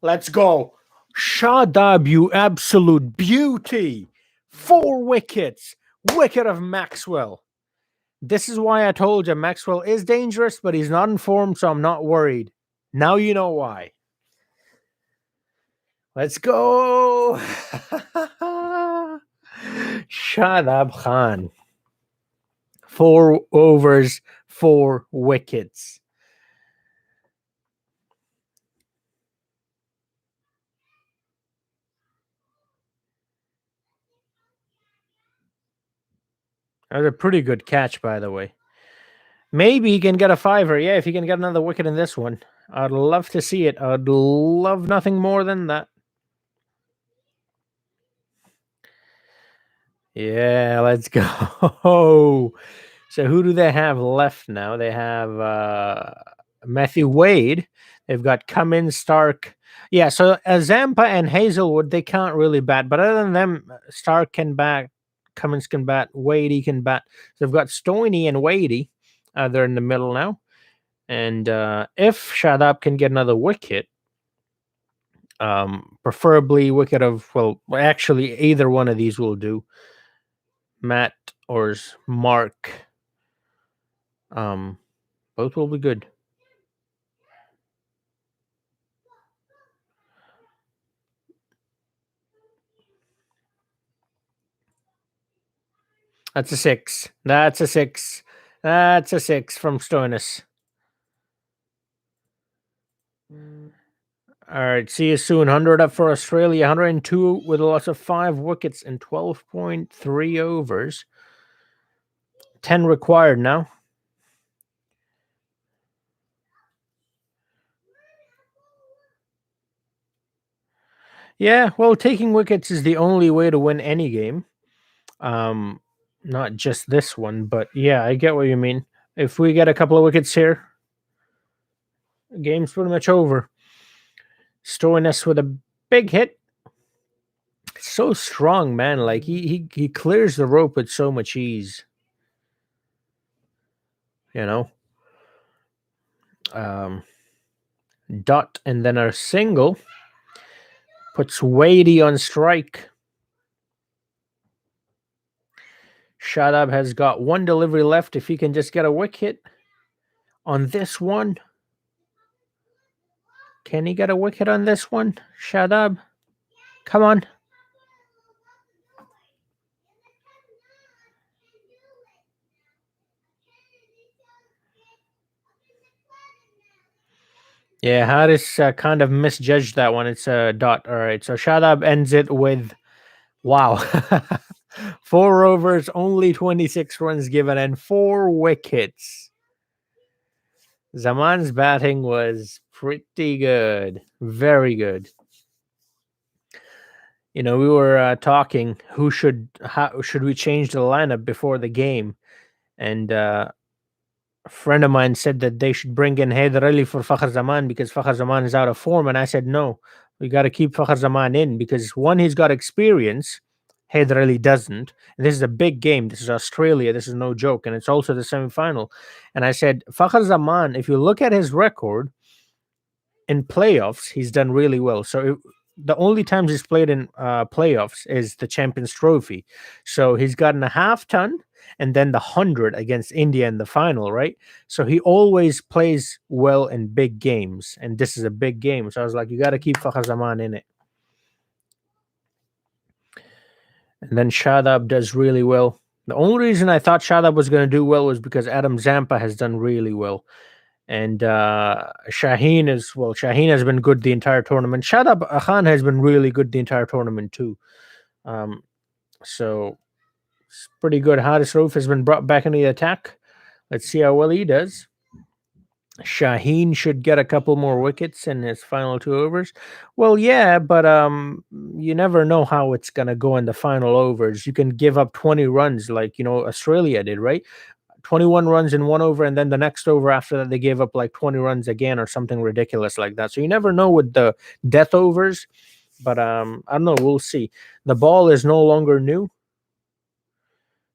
Let's go. Shadab, you absolute beauty. 4 wickets. Wicket of Maxwell. This is why I told you Maxwell is dangerous, but he's not in form, so I'm not worried. Now you know why. Let's go. Shadab Khan. 4 overs, 4 wickets. That was a pretty good catch, by the way. Maybe he can get a 5er. Yeah, if he can get another wicket in this one. I'd love to see it. I'd love nothing more than that. Yeah, let's go. So who do they have left now? They have Matthew Wade. They've got Cummins, Stark. Yeah, so Zampa and Hazelwood, they can't really bat. But other than them, Stark can bat, Cummins can bat, Wadey can bat. So they've got Stoney and Wadey. They're in the middle now. And if Shadab can get another wicket, preferably wicket of, well, actually either one of these will do. Matt or Mark. Both will be good. That's a 6. That's a 6. That's a 6 from Stoinis. All right, see you soon. 100 up for Australia, 102 with a loss of 5 wickets and 12.3 overs. 10 required now. Yeah, well, taking wickets is the only way to win any game. Not just this one, but yeah, I get what you mean. If we get a couple of wickets here, the game's pretty much over. Stoinis with a big hit. So strong, man. Like he clears the rope with so much ease. You know. Dot and then a single puts Wadey on strike. Shadab has got one delivery left. If he can just get a wicket on this one. Can he get a wicket on this one? Shadab? Come on. Yeah, Harris kind of misjudged that one. It's a dot. All right. So Shadab ends it with wow. 4 overs, only 26 runs given, and 4 wickets. Zaman's batting was pretty good. Very good. You know, we were talking how should we change the lineup before the game, and a friend of mine said that they should bring in Haider Ali for Fakhar Zaman because Fakhar Zaman is out of form, and I said no, we got to keep Fakhar Zaman in because one, he's got experience. Haider Ali doesn't. And this is a big game. This is Australia. This is no joke, and it's also the semi-final. And I said Fakhar Zaman, if you look at his record in playoffs, he's done really well. So the only times he's played in playoffs is the Champions Trophy. So he's gotten a half ton and then the 100 against India in the final, right? So he always plays well in big games, and this is a big game. So I was like, you got to keep Fakhar Zaman in it. And then Shadab does really well. The only reason I thought Shadab was going to do well was because Adam Zampa has done really well. And Shaheen has been good the entire tournament. Shadab Khan has been really good the entire tournament too. So it's pretty good. Haris Rauf has been brought back into the attack. Let's see how well he does. Shaheen should get a couple more wickets in his final 2 overs. Well, yeah, but you never know how it's gonna go in the final overs. You can give up 20 runs like Australia did, right? 21 runs in 1 over, and then the next over after that they gave up like 20 runs again or something ridiculous like that. So you never know with the death overs, but I don't know, we'll see. The ball is no longer new.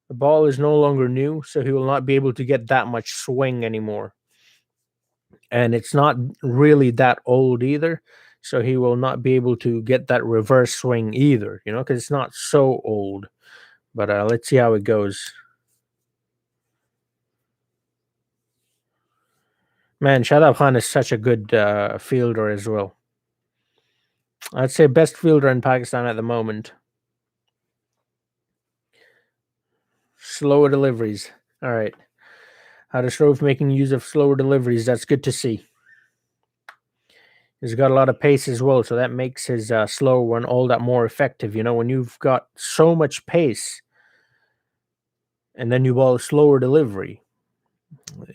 The ball is no longer new, so he will not be able to get that much swing anymore. And it's not really that old either, so he will not be able to get that reverse swing either, because it's not so old. But let's see how it goes. Man, Shadab Khan is such a good fielder as well. I'd say best fielder in Pakistan at the moment. Slower deliveries. All right. Harishrov making use of slower deliveries. That's good to see. He's got a lot of pace as well, so that makes his slow one all that more effective. When you've got so much pace and then you ball a slower delivery,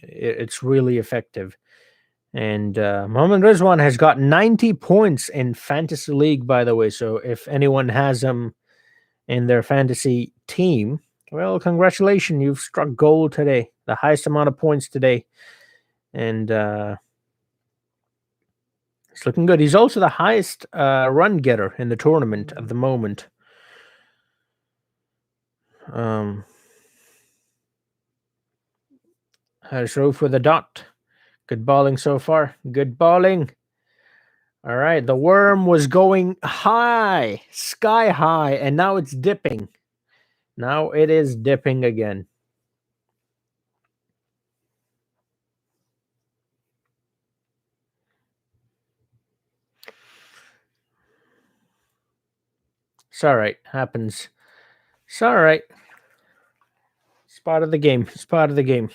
it's really effective. And Mohammad Rizwan has got 90 points in Fantasy League, by the way. So if anyone has him in their fantasy team, well, congratulations. You've struck gold today, the highest amount of points today. And it's looking good. He's also the highest run getter in the tournament at the moment. Hashroof with a dot. Good bowling so far. Good bowling. All right. The worm was going high, sky high, and now it's dipping. Now it is dipping again. It's all right. Happens. It's all right. It's part of the game. It's part of the game.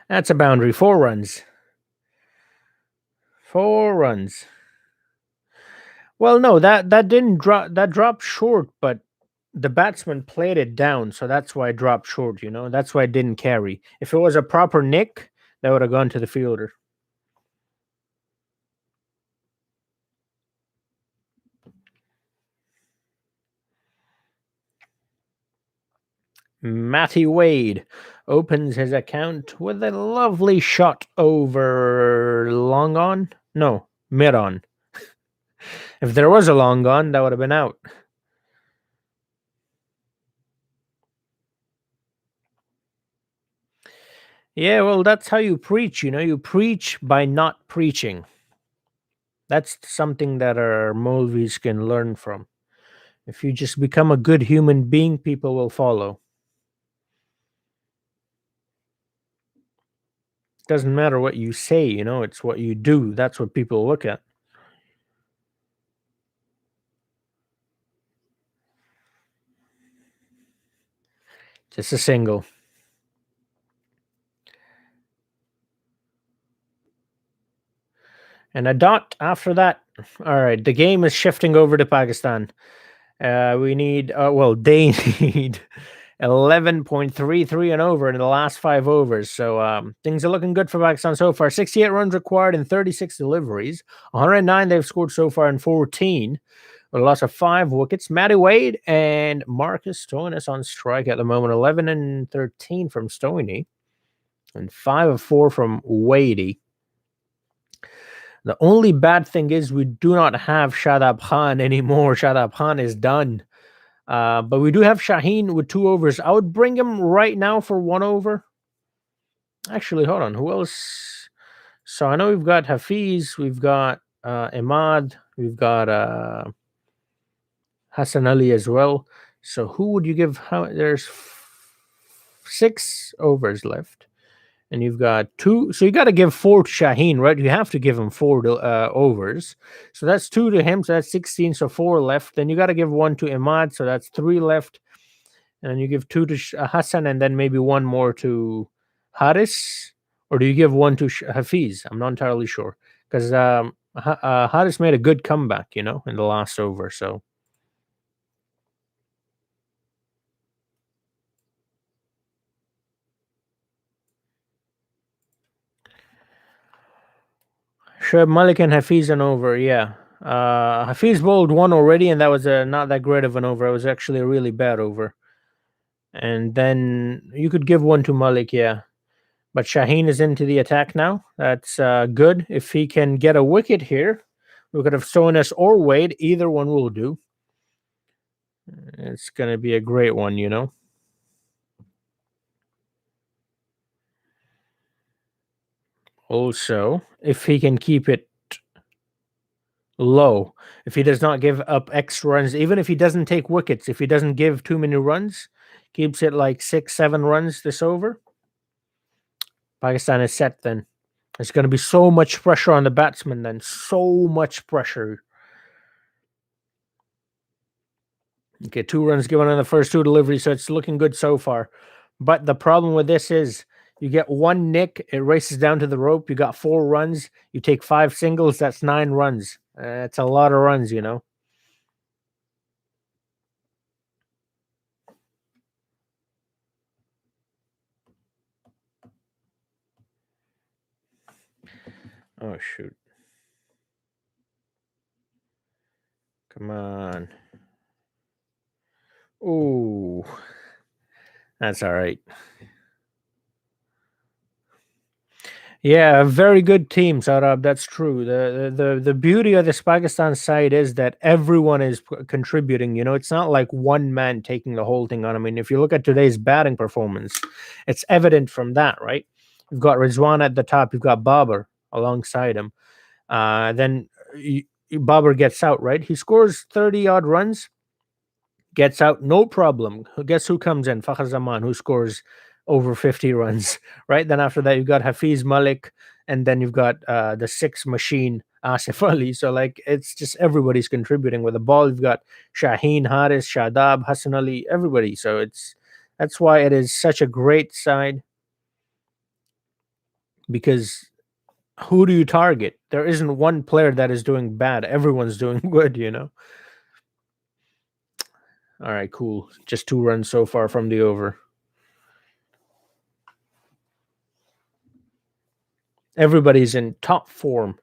That's a boundary. 4 runs. 4 runs. Well, no, that didn't drop. That dropped short, but the batsman played it down, so that's why it dropped short. That's why it didn't carry. If it was a proper nick, that would have gone to the fielder. Matty Wade opens his account with a lovely shot over long on. No, mid on. If there was a long on, that would have been out. Yeah, well, that's how you preach. You preach by not preaching. That's something that our movies can learn from. If you just become a good human being, people will follow. Doesn't matter what you say, it's what you do. That's what people look at. Just a single. And a dot after that. All right, the game is shifting over to Pakistan. We need, they need 11.33 and over in the last 5 overs. So things are looking good for Pakistan so far. 68 runs required in 36 deliveries. 109 they've scored so far in 14. A loss of 5 wickets. Matty Wade and Marcus Stoinis on strike at the moment. 11 and 13 from Stoney. And 5 of 4 from Wadey. The only bad thing is we do not have Shadab Khan anymore. Shadab Khan is done. But we do have Shaheen with 2 overs. I would bring him right now for 1 over. Actually, hold on. Who else? So I know we've got Hafiz. We've got Imad. We've got Hassan Ali as well. So who would you give? There's 6 overs left. And you've got 2. So you got to give 4 to Shaheen, right? You have to give him 4 overs. So that's 2 to him. So that's 16. So 4 left. Then you got to give 1 to Imad. So that's 3 left. And then you give 2 to Hassan and then maybe 1 more to Haris. Or do you give 1 to Hafiz? I'm not entirely sure. Because Haris made a good comeback, in the last over. So. Shoaib Malik and Hafiz an over, yeah. Hafiz bowled 1 already, and that was not that great of an over. It was actually a really bad over. And then you could give 1 to Malik, yeah. But Shaheen is into the attack now. That's good. If he can get a wicket here, we could have Stoinis or Wade. Either one will do. It's going to be a great one, Also, if he can keep it low, if he does not give up extra runs, even if he doesn't take wickets, if he doesn't give too many runs, keeps it like 6-7 runs this over, Pakistan is set. Then there's going to be so much pressure on the batsman, then so much pressure. Okay, 2 runs given on the first 2 deliveries, so it's looking good so far. But the problem with this is you get 1 nick, it races down to the rope. You got 4 runs, you take 5 singles, that's 9 runs. It's a lot of runs, Oh, shoot. Come on. Ooh. That's all right. Yeah, very good team, Saurabh. That's true. The beauty of this Pakistan side is that everyone is contributing. It's not like one man taking the whole thing on. I mean, if you look at today's batting performance, it's evident from that, right? You've got Rizwan at the top. You've got Babar alongside him. Then Babar gets out, right? He scores 30 odd runs, gets out, no problem. Guess who comes in? Fakhar Zaman, who scores over 50 runs, right? Then after that, you've got Hafiz Malik, and then you've got the 6 machine, Asif Ali. So like it's just everybody's contributing with the ball. You've got Shaheen, Haris, Shadab, Hassan Ali, everybody. So that's why it is such a great side, because who do you target? There isn't one player that is doing bad. Everyone's doing good. All right, cool. Just 2 runs so far from the over. Everybody's in top form.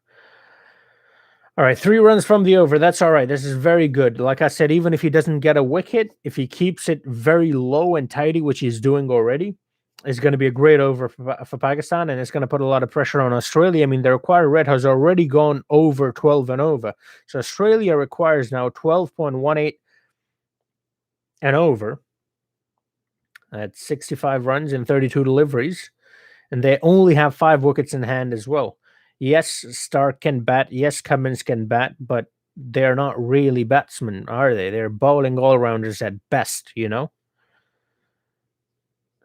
All right, 3 runs from the over. That's all right. This is very good. Like I said, even if he doesn't get a wicket, if he keeps it very low and tidy, which he's doing already, it's going to be a great over for Pakistan, and it's going to put a lot of pressure on Australia. I mean, the required rate has already gone over 12 and over. So Australia requires now 12.18 and over at 65 runs in 32 deliveries. And they only have 5 wickets in hand as well. Yes, Stark can bat. Yes, Cummins can bat, but they're not really batsmen, are they? They're bowling all-rounders at best.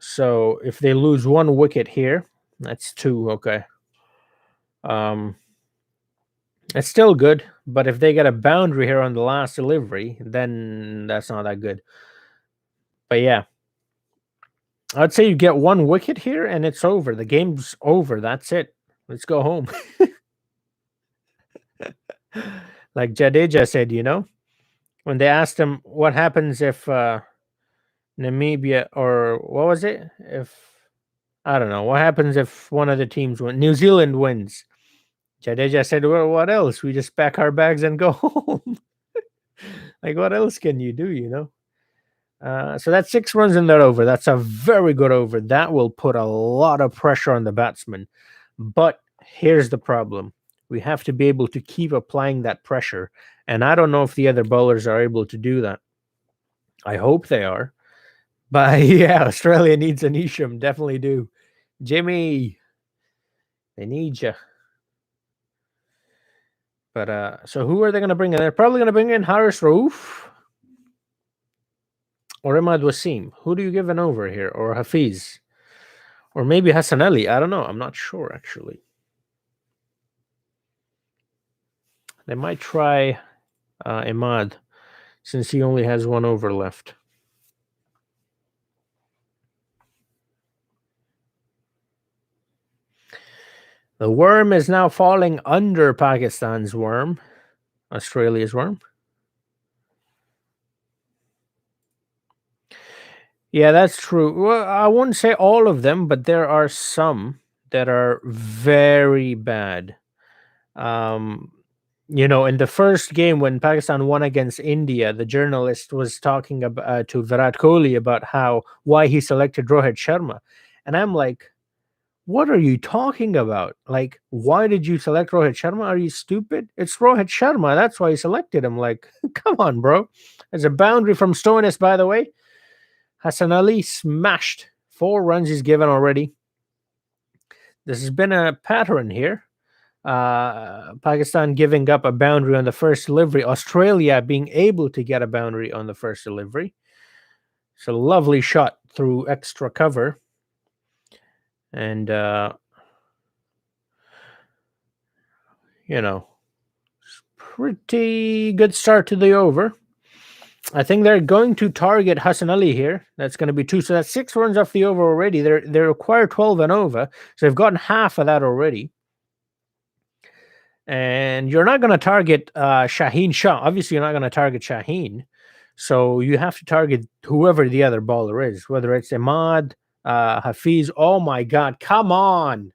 So if they lose 1 wicket here, that's 2. Okay. It's still good, but if they get a boundary here on the last delivery, then that's not that good. But yeah, I'd say you get 1 wicket here and it's over. The game's over. That's it. Let's go home. Like Jadeja said, when they asked him what happens if Namibia, or what was it? If I don't know, what happens if one of the teams wins? New Zealand wins. Jadeja said, "Well, what else? We just pack our bags and go home." Like, what else can you do? So that's 6 runs in that over. That's a very good over. That will put a lot of pressure on the batsman. But here's the problem. We have to be able to keep applying that pressure. And I don't know if the other bowlers are able to do that. I hope they are. But yeah, Australia needs an Isham. Definitely do. Jimmy, they need you. But so who are they going to bring in? They're probably going to bring in Haris Rauf or Imad Wasim. Who do you give an over here? Or Hafiz? Or maybe Hassan Ali. I don't know. I'm not sure, actually. They might try Imad, since he only has 1 over left. The worm is now falling under Pakistan's worm, Australia's worm. Yeah, that's true. Well, I wouldn't say all of them, but there are some that are very bad. In the first game when Pakistan won against India, the journalist was talking to Virat Kohli about why he selected Rohit Sharma, and I'm like, what are you talking about? Like, why did you select Rohit Sharma? Are you stupid? It's Rohit Sharma. That's why you selected him. Like, come on, bro. There's a boundary from Stoinis, by the way. Hassan Ali smashed. 4 runs he's given already. This has been a pattern here. Pakistan giving up a boundary on the first delivery. Australia being able to get a boundary on the first delivery. It's a lovely shot through extra cover. And, pretty good start to the over. I think they're going to target Hassan Ali here. That's going to be 2. So that's 6 runs off the over already. They require 12 and over. So they've gotten half of that already. And you're not going to target Shaheen Shah. Obviously, you're not going to target Shaheen. So you have to target whoever the other bowler is, whether it's Imad, Hafiz. Oh, my God. Come on.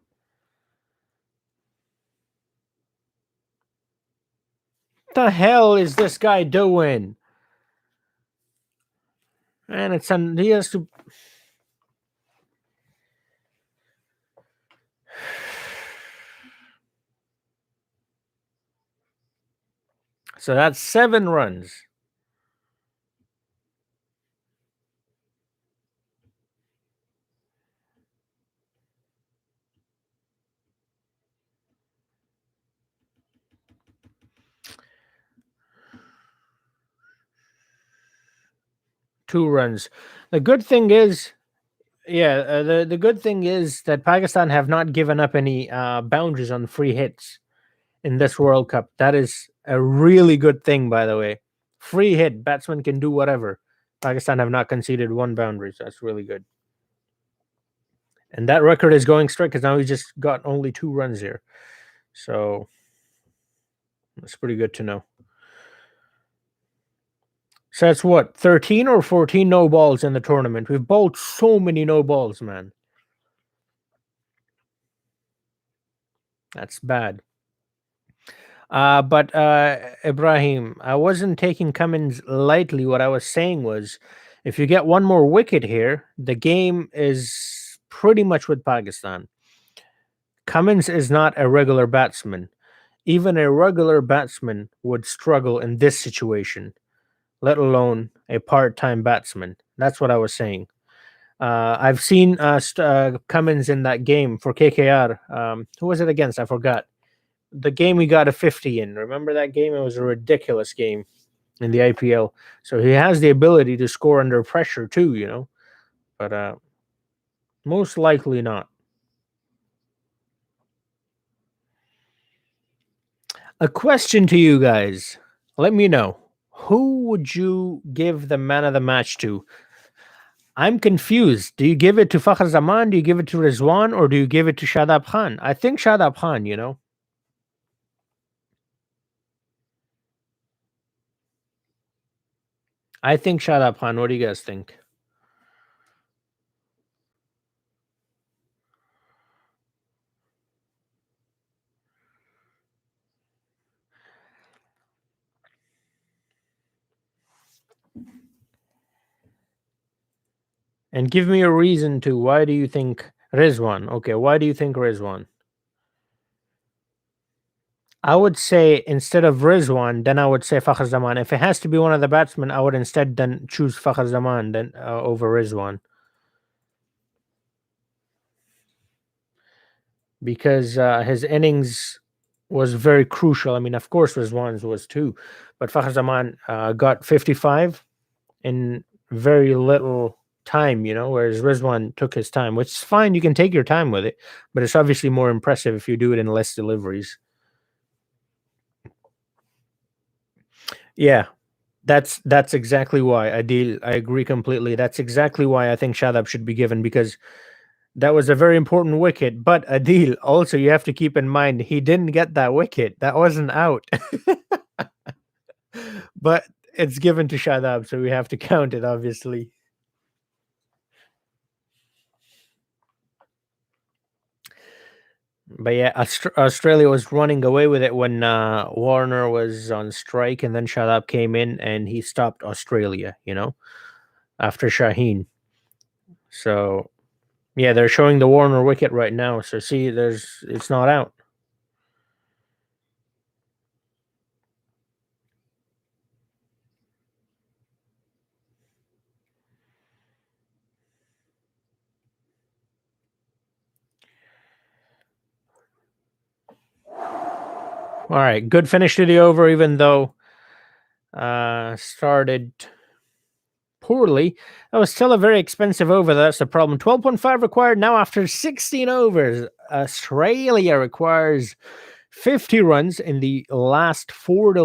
What the hell is this guy doing? And he has to. So that's 7 runs. Two runs. The good thing is, the good thing is that Pakistan have not given up any boundaries on free hits. in this World Cup. That is a really good thing, by the way. Free hit, batsman can do whatever. Pakistan have not conceded one boundary, so that's really good. And that record is going straight because now we just got only 2 runs here. So that's pretty good to know. So that's what, 13 or 14 no balls in the tournament. We've bowled so many no balls, man. That's bad. But Ibrahim, I wasn't taking Cummins lightly. What I was saying was, if you get one more wicket here, the game is pretty much with Pakistan. Cummins is not a regular batsman. Even a regular batsman would struggle in this situation, let alone a part-time batsman. That's what I was saying. I've seen Cummins in that game for KKR. Who was it against? I forgot. The game we got a 50 in. Remember that game? It was a ridiculous game in the IPL. So he has the ability to score under pressure too, but most likely not. A question to you guys. Let me know. Who would you give the man of the match to? I'm confused. Do you give it to Fakhar Zaman? Do you give it to Rizwan? Or do you give it to Shadab Khan? I think Shadab Khan. I think Shadab Khan. What do you guys think? And give me a reason to why do you think Rizwan? Okay, why do you think Rizwan? I would say instead of Rizwan, then I would say Fakhar Zaman. If it has to be one of the batsmen, I would instead then choose Fakhar Zaman than over Rizwan. Because his innings was very crucial. I mean, of course, Rizwan's was too, but Fakhar Zaman got 55 in very little time, whereas Rizwan took his time, which is fine. You can take your time with it, but it's obviously more impressive if you do it in less deliveries. Yeah, that's exactly why I agree completely. That's exactly why I think Shadab should be given because that was a very important wicket. But Adil, also you have to keep in mind he didn't get that wicket. That wasn't out. But it's given to Shadab, so we have to count it, obviously. But yeah, Australia was running away with it when Warner was on strike, and then Shadab came in and he stopped Australia. After Shaheen. So yeah, they're showing the Warner wicket right now. So see, it's not out. All right, good finish to the over, even though started poorly. That was still a very expensive over. That's the problem. 12.5 required now after 16 overs. Australia requires 50 runs in the last 4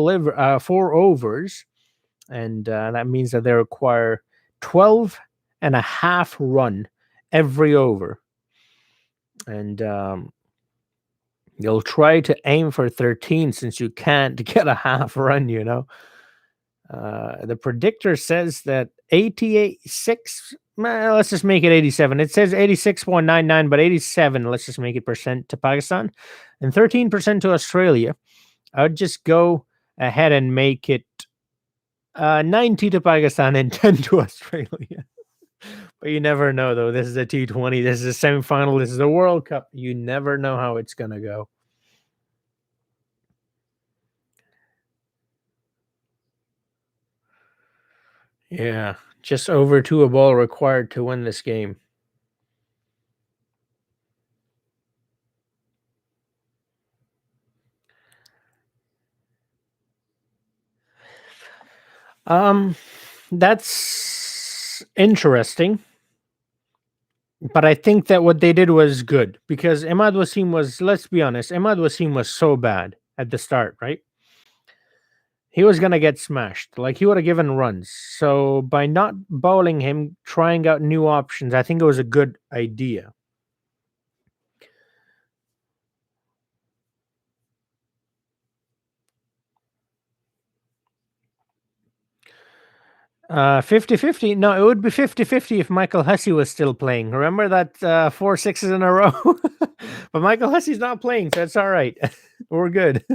overs. And that means that they require 12 and a half run every over. And you'll try to aim for 13 since you can't get a half run, The predictor says that 86, let's just make it 87. It says 86.99, but 87, let's just make it percent to Pakistan and 13% to Australia. I would just go ahead and make it 90 to Pakistan and 10 to Australia. But you never know, though. This is a T20. This is a semifinal. This is a World Cup. You never know how it's going to go. Yeah, just over 2 a ball required to win this game. That's interesting. But I think that what they did was good because Imad Wasim was, let's be honest, Imad Wasim was so bad. at the start, right? He was going to get smashed. Like, he would have given runs. So by not bowling him, trying out new options, I think it was a good idea. Uh, 50-50. No, it would be 50-50 if Michael Hussey was still playing. Remember that 4 sixes in a row? But Michael Hussey's not playing, so it's all right. We're good.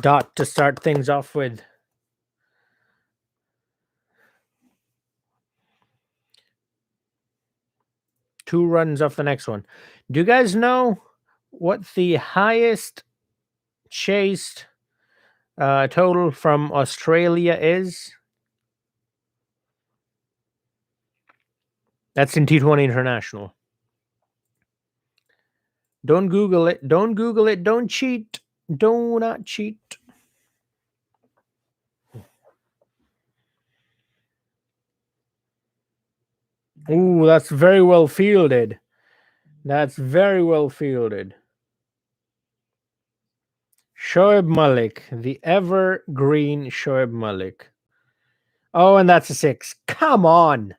Dot to start things off with. Two runs off the next one. Do you guys know what the highest chased total from Australia is? That's in T20 International. Don't Google it. Don't Google it. Don't cheat. Do not cheat. Ooh, that's very well fielded. That's very well fielded. Shoaib Malik, the evergreen Shoaib Malik. Oh, and that's a 6. Come on.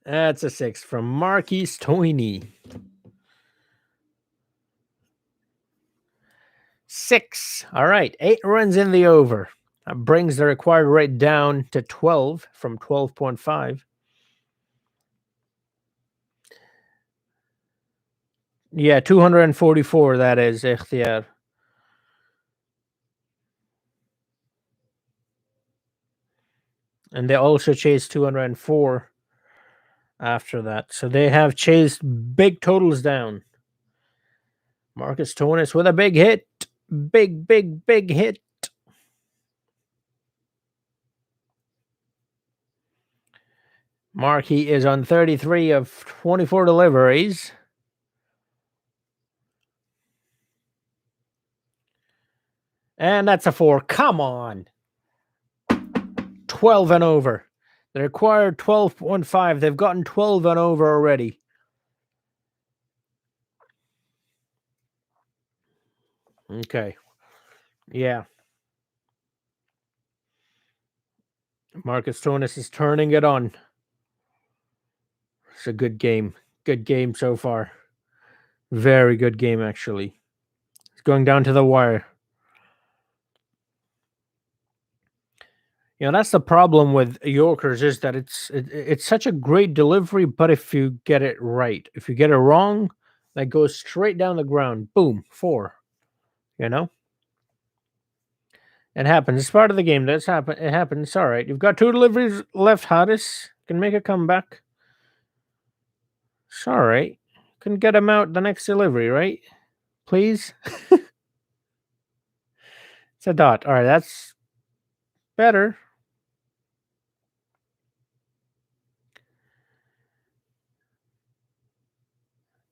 That's a 6 from Marquis Toyney. 6. All right, 8 runs in the over. That brings the required rate down to 12 from 12.5. Yeah, 244, that is, Ikhtiyar. And they also chased 204 after that. So they have chased big totals down. Marcus Tonis with a big hit. Big hit. Markey is on 33 of 24 deliveries. And that's a 4. Come on. 12 and over. They required 12.5. They've gotten 12 and over already. Okay. Yeah. Marcus Tonis is turning it on. It's a good game. Good game so far. Very good game, actually. It's going down to the wire. You know, that's the problem with Yorkers, is that it's such a great delivery, but if you get it right, if you get it wrong, that goes straight down the ground. Boom, 4. You know? It happens. It's part of the game. It happens. It's all right. You've got 2 deliveries left, Hadis. Can make a comeback. It's all right. Can get him out the next delivery, right? Please? It's a dot. All right, that's better.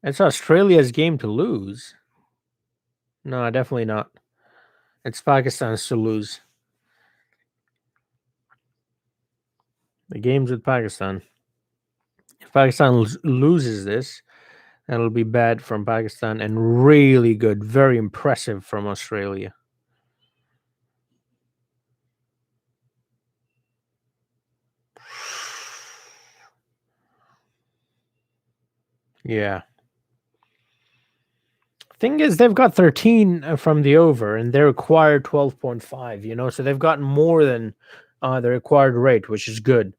It's Australia's game to lose. No, definitely not. It's Pakistan's to lose. The game's with Pakistan. If Pakistan loses this, that'll be bad from Pakistan and really good, very impressive from Australia. Yeah. Thing is, they've got 13 from the over, and they require 12.5. You know, so they've gotten more than the required rate, which is good.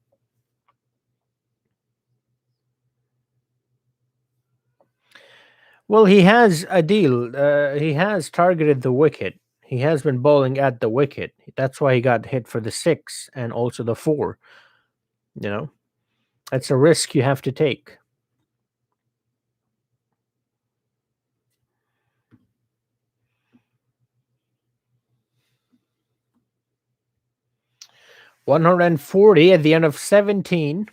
Well, he has a deal. He has targeted the wicket. He has been bowling at the wicket. That's why he got hit for the 6 and also the 4. You know, that's a risk you have to take. $140 at the end of 17.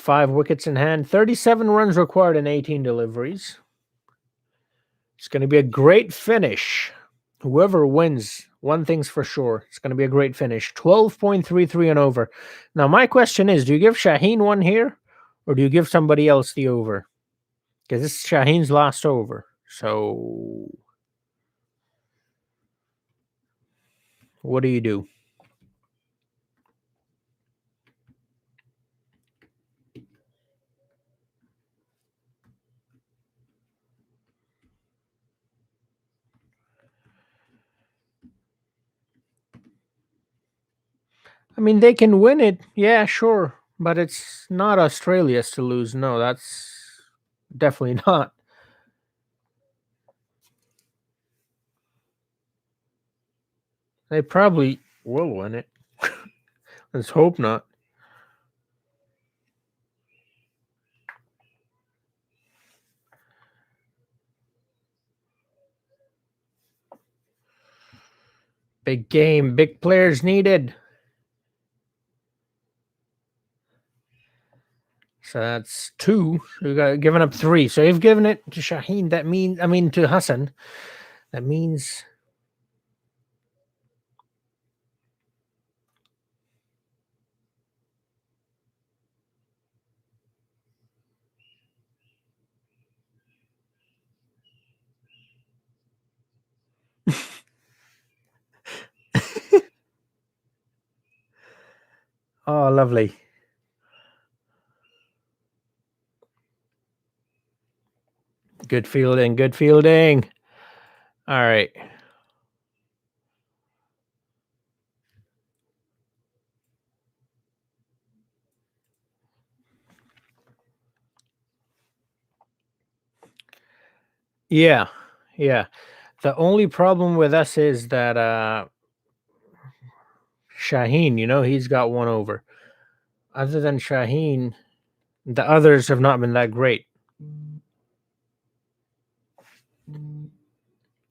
5 wickets in hand, 37 runs required in 18 deliveries. It's going to be a great finish. Whoever wins, one thing's for sure, it's going to be a great finish. 12.33 and over. Now, my question is, do you give Shaheen one here, or do you give somebody else the over? Because this is Shaheen's last over. So, what do you do? I mean, they can win it. Yeah, sure. But it's not Australia's to lose. No, that's definitely not. They probably will win it. Let's hope not. Big game, big players needed. So that's 2. We got given up 3. So you've given it to Shaheen. That means, to Hassan. That means. Oh, lovely. Good fielding. Good fielding. All right. Yeah. Yeah. The only problem with us is that Shaheen, he's got 1 over. Other than Shaheen, the others have not been that great.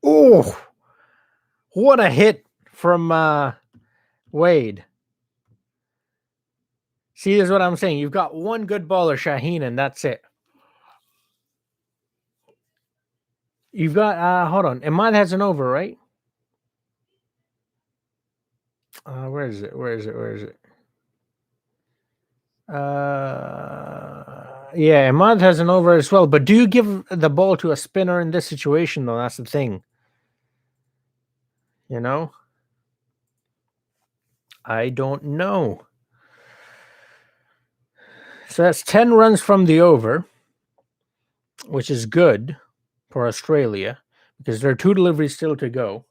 Oh, what a hit from Wade. See, this is what I'm saying. You've got 1 good baller, Shaheen, and that's it. You've got, hold on. Ahmad has an over, right? Where is it? Yeah, Ahmad has an over as well. But do you give the ball to a spinner in this situation, though? That's the thing. I don't know. So that's 10 runs from the over, which is good for Australia because there are 2 deliveries still to go.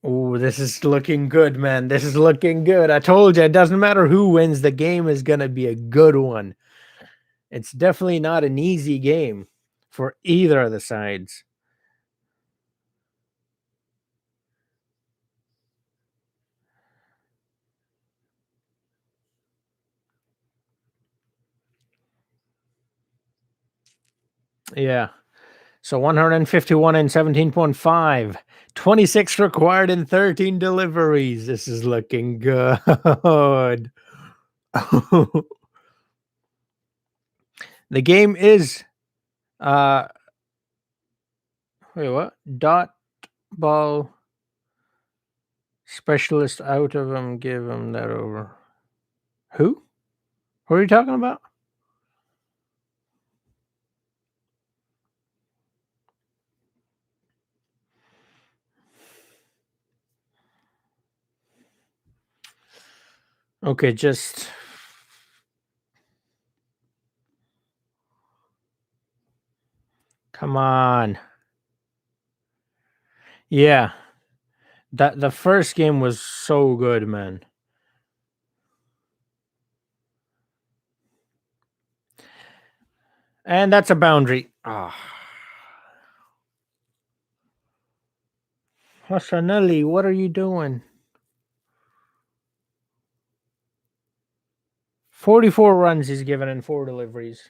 Oh, this is looking good, man. This is looking good. I told you, it doesn't matter who wins. The game is going to be a good one. It's definitely not an easy game for either of the sides. Yeah. So 151 and 17.5. 26 required in 13 deliveries. This is looking good. The game is wait, what? Dot ball specialist out of him, give him that over. Who? Who are you talking about? Okay, just come on. Yeah. The first game was so good, man. And that's a boundary. Hassanelli, what are you doing? 44 runs he's given in 4 deliveries.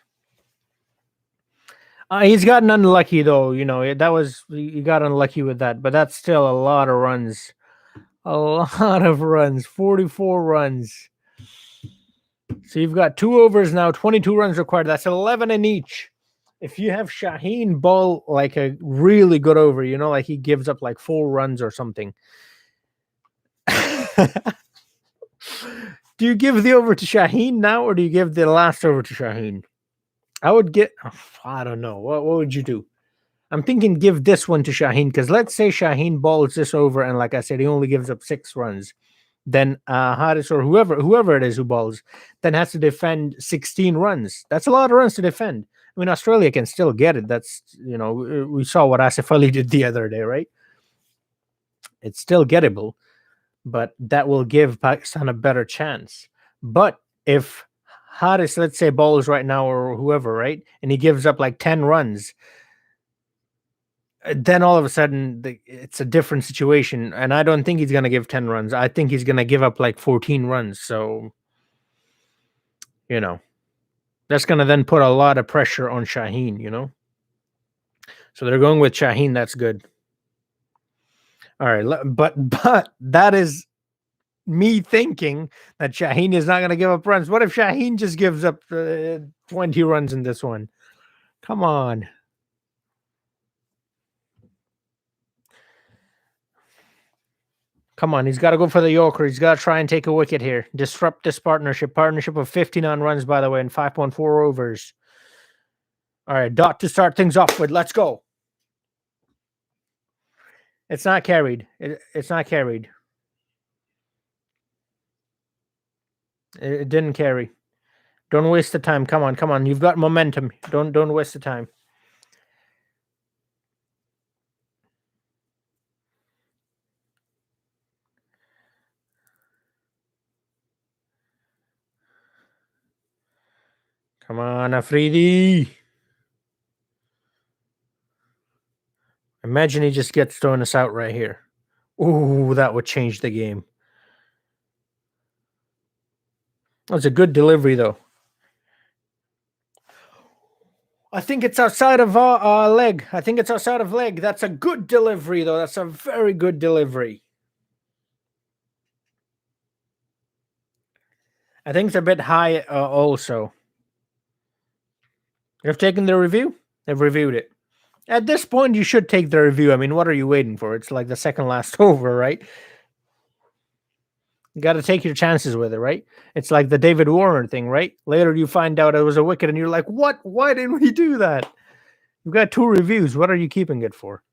He's gotten unlucky though, that was he got unlucky with that, but that's still a lot of runs. A lot of runs. 44 runs. So you've got 2 overs now, 22 runs required. That's 11 in each. If you have Shaheen bowl like a really good over, like he gives up like 4 runs or something. Do you give the over to Shaheen now, or do you give the last over to Shaheen? I would get. I don't know. What would you do? I'm thinking give this one to Shaheen, because let's say Shaheen balls this over, and like I said, he only gives up 6 runs. Then Haris or whoever it is who balls, then has to defend 16 runs. That's a lot of runs to defend. I mean, Australia can still get it. That's we saw what Asif Ali did the other day, right? It's still gettable, but that will give Pakistan a better chance. But if Haris, let's say, balls right now or whoever, right, and he gives up like 10 runs, then all of a sudden it's a different situation. And I don't think he's going to give 10 runs. I think he's going to give up like 14 runs. So, that's going to then put a lot of pressure on Shaheen. So they're going with Shaheen. That's good. All right. But that is me thinking that Shaheen is not going to give up runs. What if Shaheen just gives up 20 runs in this one? Come on. Come on. He's got to go for the Yorker. He's got to try and take a wicket here. Disrupt this partnership. Partnership of 59 runs, by the way, and 5.4 overs. All right. Dot to start things off with. Let's go. It's not carried. It's not carried. It didn't carry. Don't waste the time. Come on. You've got momentum. Don't waste the time. Come on, Afridi. Imagine he just gets thrown us out right here. Ooh, that would change the game. That's a good delivery, though. I think it's outside of leg. I think it's outside of leg. That's a good delivery, though. That's a very good delivery. I think it's a bit high also. You've taken the review? They've reviewed it. At this point, you should take the review. I mean, what are you waiting for? It's like the second last over, right? You got to take your chances with it, right? It's like the David Warner thing, right? Later you find out it was a wicket and you're like, what? Why didn't we do that? You've got 2 reviews. What are you keeping it for?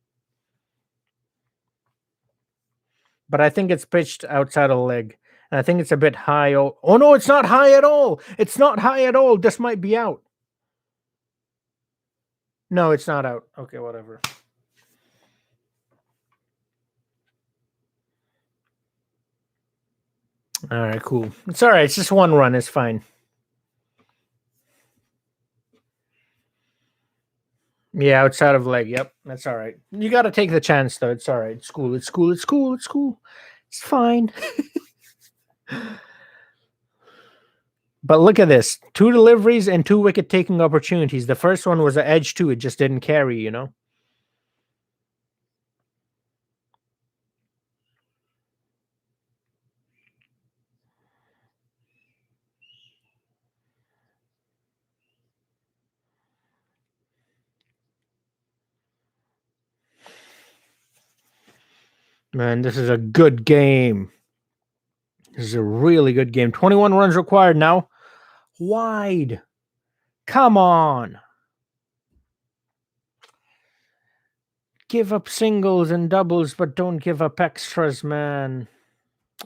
But I think it's pitched outside of the leg. And I think it's a bit high. Oh, no, it's not high at all. It's not high at all. This might be out. No, it's not out. Okay, whatever. All right, cool. It's all right. It's just 1 run. It's fine. Yeah, outside of leg. Yep, that's all right. You got to take the chance, though. It's all right. It's cool. It's cool. It's cool. It's cool. It's fine. But look at this. 2 deliveries and 2 wicket taking opportunities. The first one was an edge too. It just didn't carry, Man, this is a good game. This is a really good game. 21 runs required now. Wide. Come on. Give up singles and doubles, but don't give up extras, man.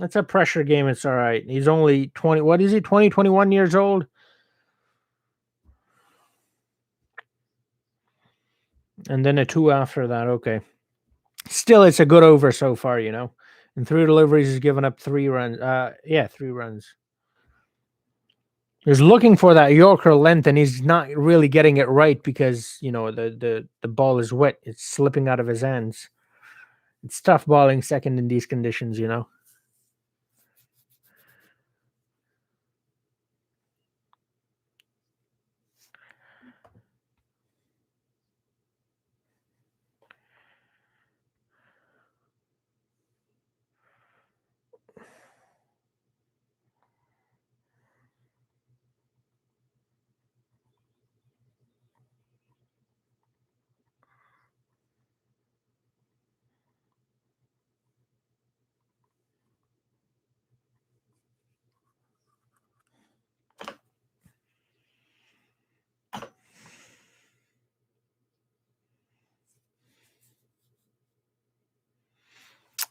It's a pressure game. It's all right. He's only 20. What is he? 20, 21 years old? And then a 2 after that. Okay. Still, it's a good over so far, In 3 deliveries, he's given up 3 runs. 3 runs. He's looking for that Yorker length, and he's not really getting it right because the ball is wet. It's slipping out of his hands. It's tough balling second in these conditions,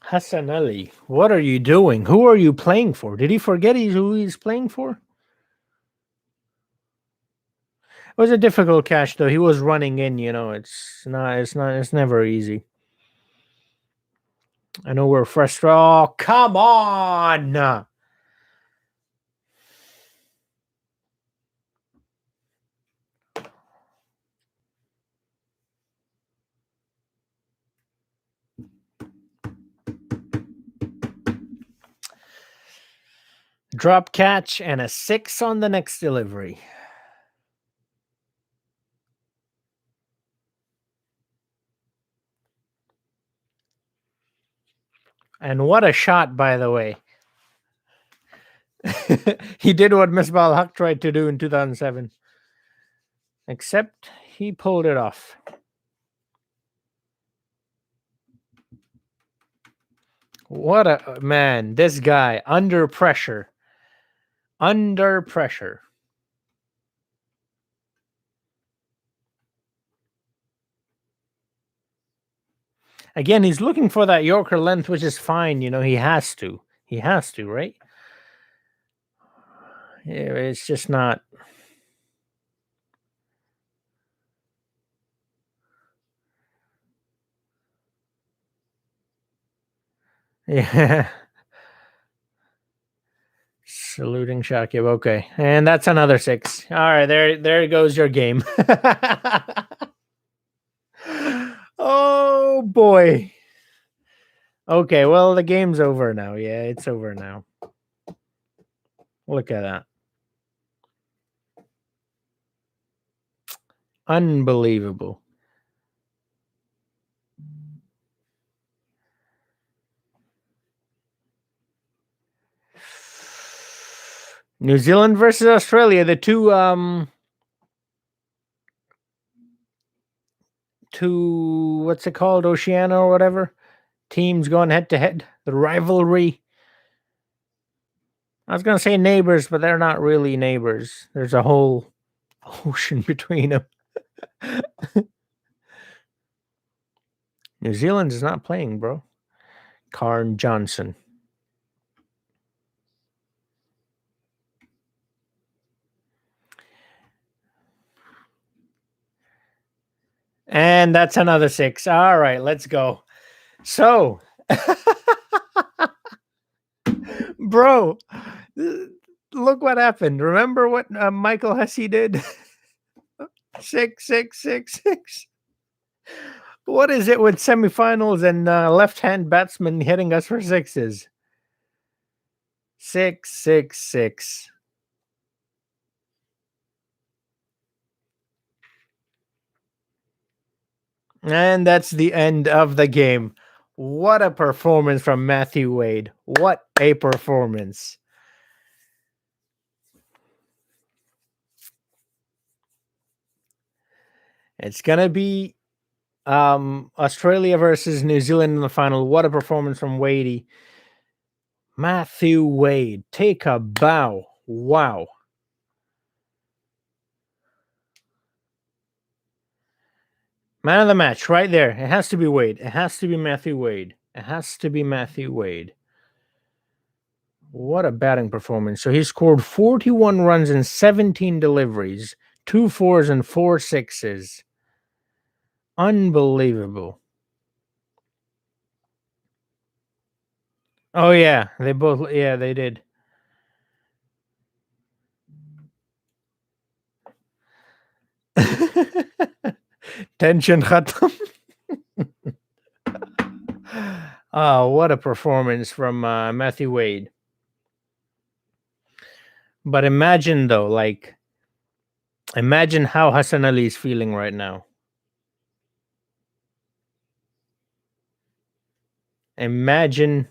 Hassan Ali, what are you doing? Who are you playing for? Did he forget who he's playing for? It was a difficult catch, though. He was running in. It's never easy. I know we're frustrated. Oh, come on! Drop catch and a 6 on the next delivery. And what a shot, by the way. He did what Misbah al-Haq tried to do in 2007. Except he pulled it off. What a man. This guy, under pressure. Under pressure. Again, he's looking for that Yorker length, which is fine. He has to. He has to, right? Yeah, it's just not. Yeah. Saluting Shakib. Okay. And that's another 6. All right, there goes your game. Oh boy. Okay, well, the game's over now. Yeah, it's over now. Look at that. Unbelievable. New Zealand versus Australia, the two what's it called, Oceania or whatever, teams going head to head, the rivalry. I was going to say neighbors, but they're not really neighbors. There's a whole ocean between them. New Zealand is not playing, bro. Karn Johnson. And that's another 6. All right, let's go. So, bro, look what happened. Remember what Michael Hesse did? 6, 6, 6, 6. What is it with semifinals and left-hand batsmen hitting us for 6s? 6, 6, 6. And that's the end of the game. What a performance from Matthew Wade. What a performance. It's going to be Australia versus New Zealand in the final. What a performance from Wadey. Matthew Wade, take a bow. Wow. Man of the match right there. It has to be Wade. It has to be Matthew Wade. It has to be Matthew Wade. What a batting performance. So he scored 41 runs in 17 deliveries, 2 4s and 4 6s. Unbelievable. Oh, yeah. They did. Tension khatam. Oh, what a performance from Matthew Wade. But imagine, though, imagine how Hassan Ali is feeling right now. Imagine.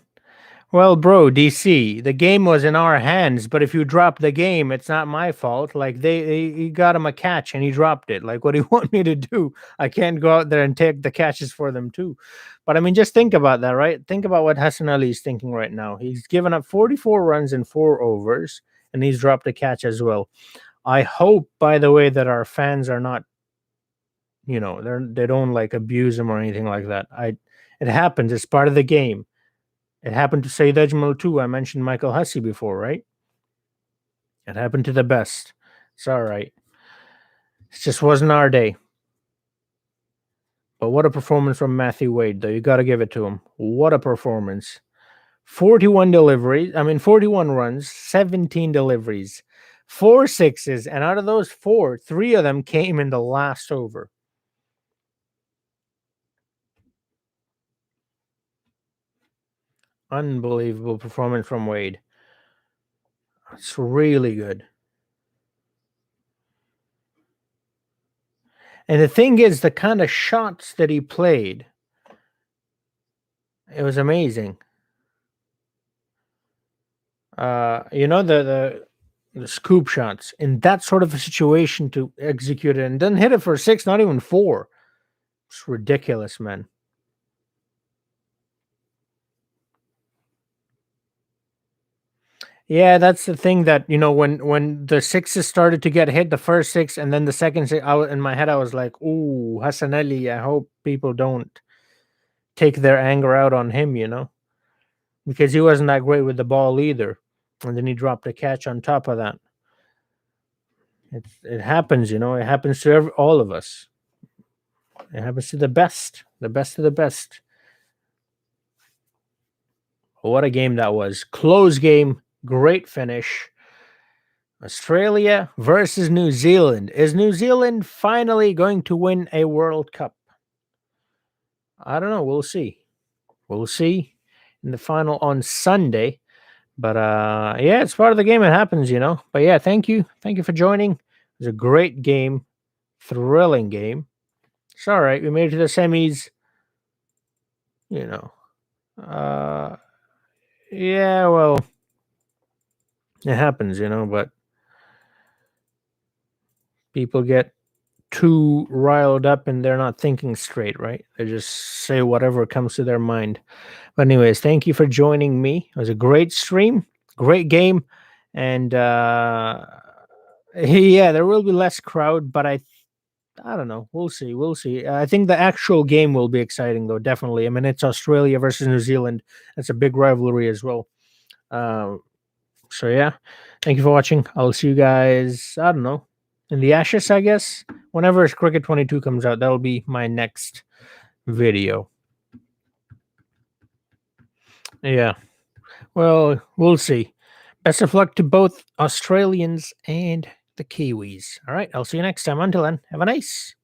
Well, bro, DC, the game was in our hands, but if you drop the game, it's not my fault. Like he got him a catch and he dropped it. Like, what do you want me to do? I can't go out there and take the catches for them too. But I mean, just think about that, right? Think about what Hassan Ali is thinking right now. He's given up 44 runs in 4 overs, and he's dropped a catch as well. I hope, by the way, that our fans are not, they don't like abuse him or anything like that. It happens. It's part of the game. It happened to Saeed Ajmal too. I mentioned Michael Hussey before, right? It happened to the best. It's all right. It just wasn't our day. But what a performance from Matthew Wade, though. You got to give it to him. What a performance. 41 deliveries. 41 runs, 17 deliveries, 4 sixes. And out of those 4, 3 of them came in the last over. Unbelievable performance from Wade. It's really good. And the thing is, the kind of shots that he played, it was amazing. The scoop shots in that sort of a situation to execute it and then hit it for 6, not even 4. It's ridiculous, man. Yeah, that's the thing that when the 6s started to get hit, the first 6 and then the second 6, in my head I was like, "Ooh, Hassan Ali, I hope people don't take their anger out on him," because he wasn't that great with the ball either, and then he dropped a catch on top of that. It happens, it happens to all of us. It happens to the best of the best. What a game that was! Close game, great finish. Australia versus New Zealand. Is New Zealand finally going to win a World Cup? I don't know. We'll see. We'll see in the final on Sunday. But yeah, it's part of the game. It happens, But yeah, thank you. Thank you for joining. It was a great game, thrilling game. It's all right. We made it to the semis. Yeah, well, it happens, but people get too riled up and they're not thinking straight, right? They just say whatever comes to their mind. But anyways, thank you for joining me. It was a great stream, great game, and yeah, there will be less crowd, but I don't know. We'll see. We'll see. I think the actual game will be exciting, though. Definitely. I mean, it's Australia versus New Zealand. That's a big rivalry as well. So yeah, thank you for watching. I'll see you guys. I don't know, in the Ashes, I guess. Whenever Cricket 22 comes out, that'll be my next video. Yeah. Well, we'll see. Best of luck to both Australians and the Kiwis. All right. I'll see you next time. Until then, have a nice